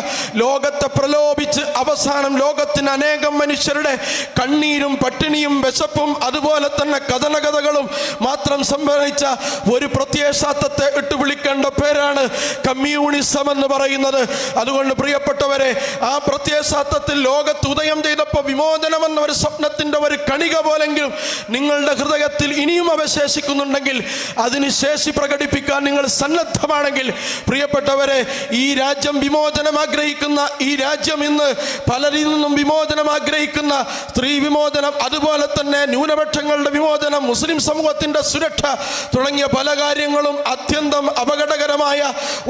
ലോകത്തെ പ്രലോഭിച്ച് അവസാനം ലോകത്തിന് അനേകം മനുഷ്യരുടെ കണ്ണീരും പട്ടിണിയും വിശപ്പും അതുപോലെ തന്നെ കഥനകഥകളും മാത്രം സംഭരിച്ച ഒരു പ്രത്യയശാസ്ത്രത്തെ ഇട്ട് വിളിക്കേണ്ട പേരാണ് കമ്മ്യൂണിസം എന്ന് പറയുന്നത്. അതുകൊണ്ട് പ്രിയപ്പെട്ടവരെ, ആ പ്രത്യയശാസ്ത്രത്തിൽ ലോകത്ത് ഉദയം ചെയ്തപ്പോൾ വിമോചനം എന്ന ഒരു സ്വപ്നത്തിന്റെ ഒരു കണിക പോലെങ്കിലും നിങ്ങളുടെ ഹൃദയത്തിൽ ഇനിയും അവശേഷിക്കുന്നുണ്ടെങ്കിൽ, അതിന് ശേഷി പ്രകടിപ്പിക്കാൻ നിങ്ങൾ സന്നദ്ധമാണെങ്കിൽ, പ്രിയപ്പെട്ടവരെ, ഈ രാജ്യം വിമോചനം ആഗ്രഹിക്കുന്ന ഈ രാജ്യം ഇന്ന് പലരിൽ നിന്നും വിമോചനം ആഗ്രഹിക്കുന്ന സ്ത്രീ വിമോചനം, അതുപോലെ തന്നെ ന്യൂനപക്ഷങ്ങളുടെ വിമോചനം, മുസ്ലിം സമൂഹത്തിന്റെ സുരക്ഷ തുടങ്ങിയ പല കാര്യങ്ങളും അത്യന്തം അപകടകരമായ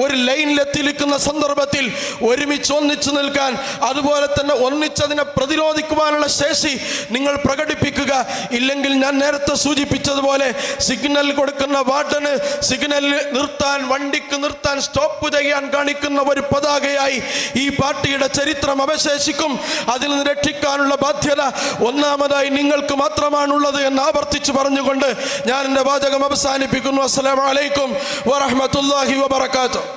ഒരു ലൈനിലെത്തി നിൽക്കുന്ന സന്ദർഭത്തിൽ ഒരുമിച്ച് ഒന്നിച്ചു നിൽക്കാൻ, അതുപോലെ തന്നെ ഒന്നിച്ചതിനെ പ്രതിരോധിക്കുവാനുള്ള ശേഷി നിങ്ങൾ പ്രകടിപ്പിക്കുക. ഇല്ലെങ്കിൽ ഞാൻ നേരത്തെ സൂചിപ്പിച്ചതുപോലെ സിഗ്നൽ കൊടുക്കുന്ന വാർഡന് സിഗ്നൽ നിർത്താൻ, വണ്ടിക്ക് നിർത്താൻ, സ്റ്റോപ്പ് ചെയ്യാൻ കാണിക്കുന്ന ഒരു പതാകയായി ഈ പാർട്ടിയുടെ ചരിത്രം അവശേഷിക്കും. അതിൽ നിന്ന് രക്ഷിക്കാനുള്ള ബാധ്യത ഒന്നാമതായി നിങ്ങൾക്ക് മാത്രമാണുള്ളത് എന്ന് ആവർത്തിച്ച് പറഞ്ഞുകൊണ്ട് ഞാൻ എൻ്റെ വാചകം അവസാനിപ്പിക്കുന്നു. അസ്സലാമു അലൈക്കും വറഹ്മത്തുള്ളാഹി വബറകാതുഹു.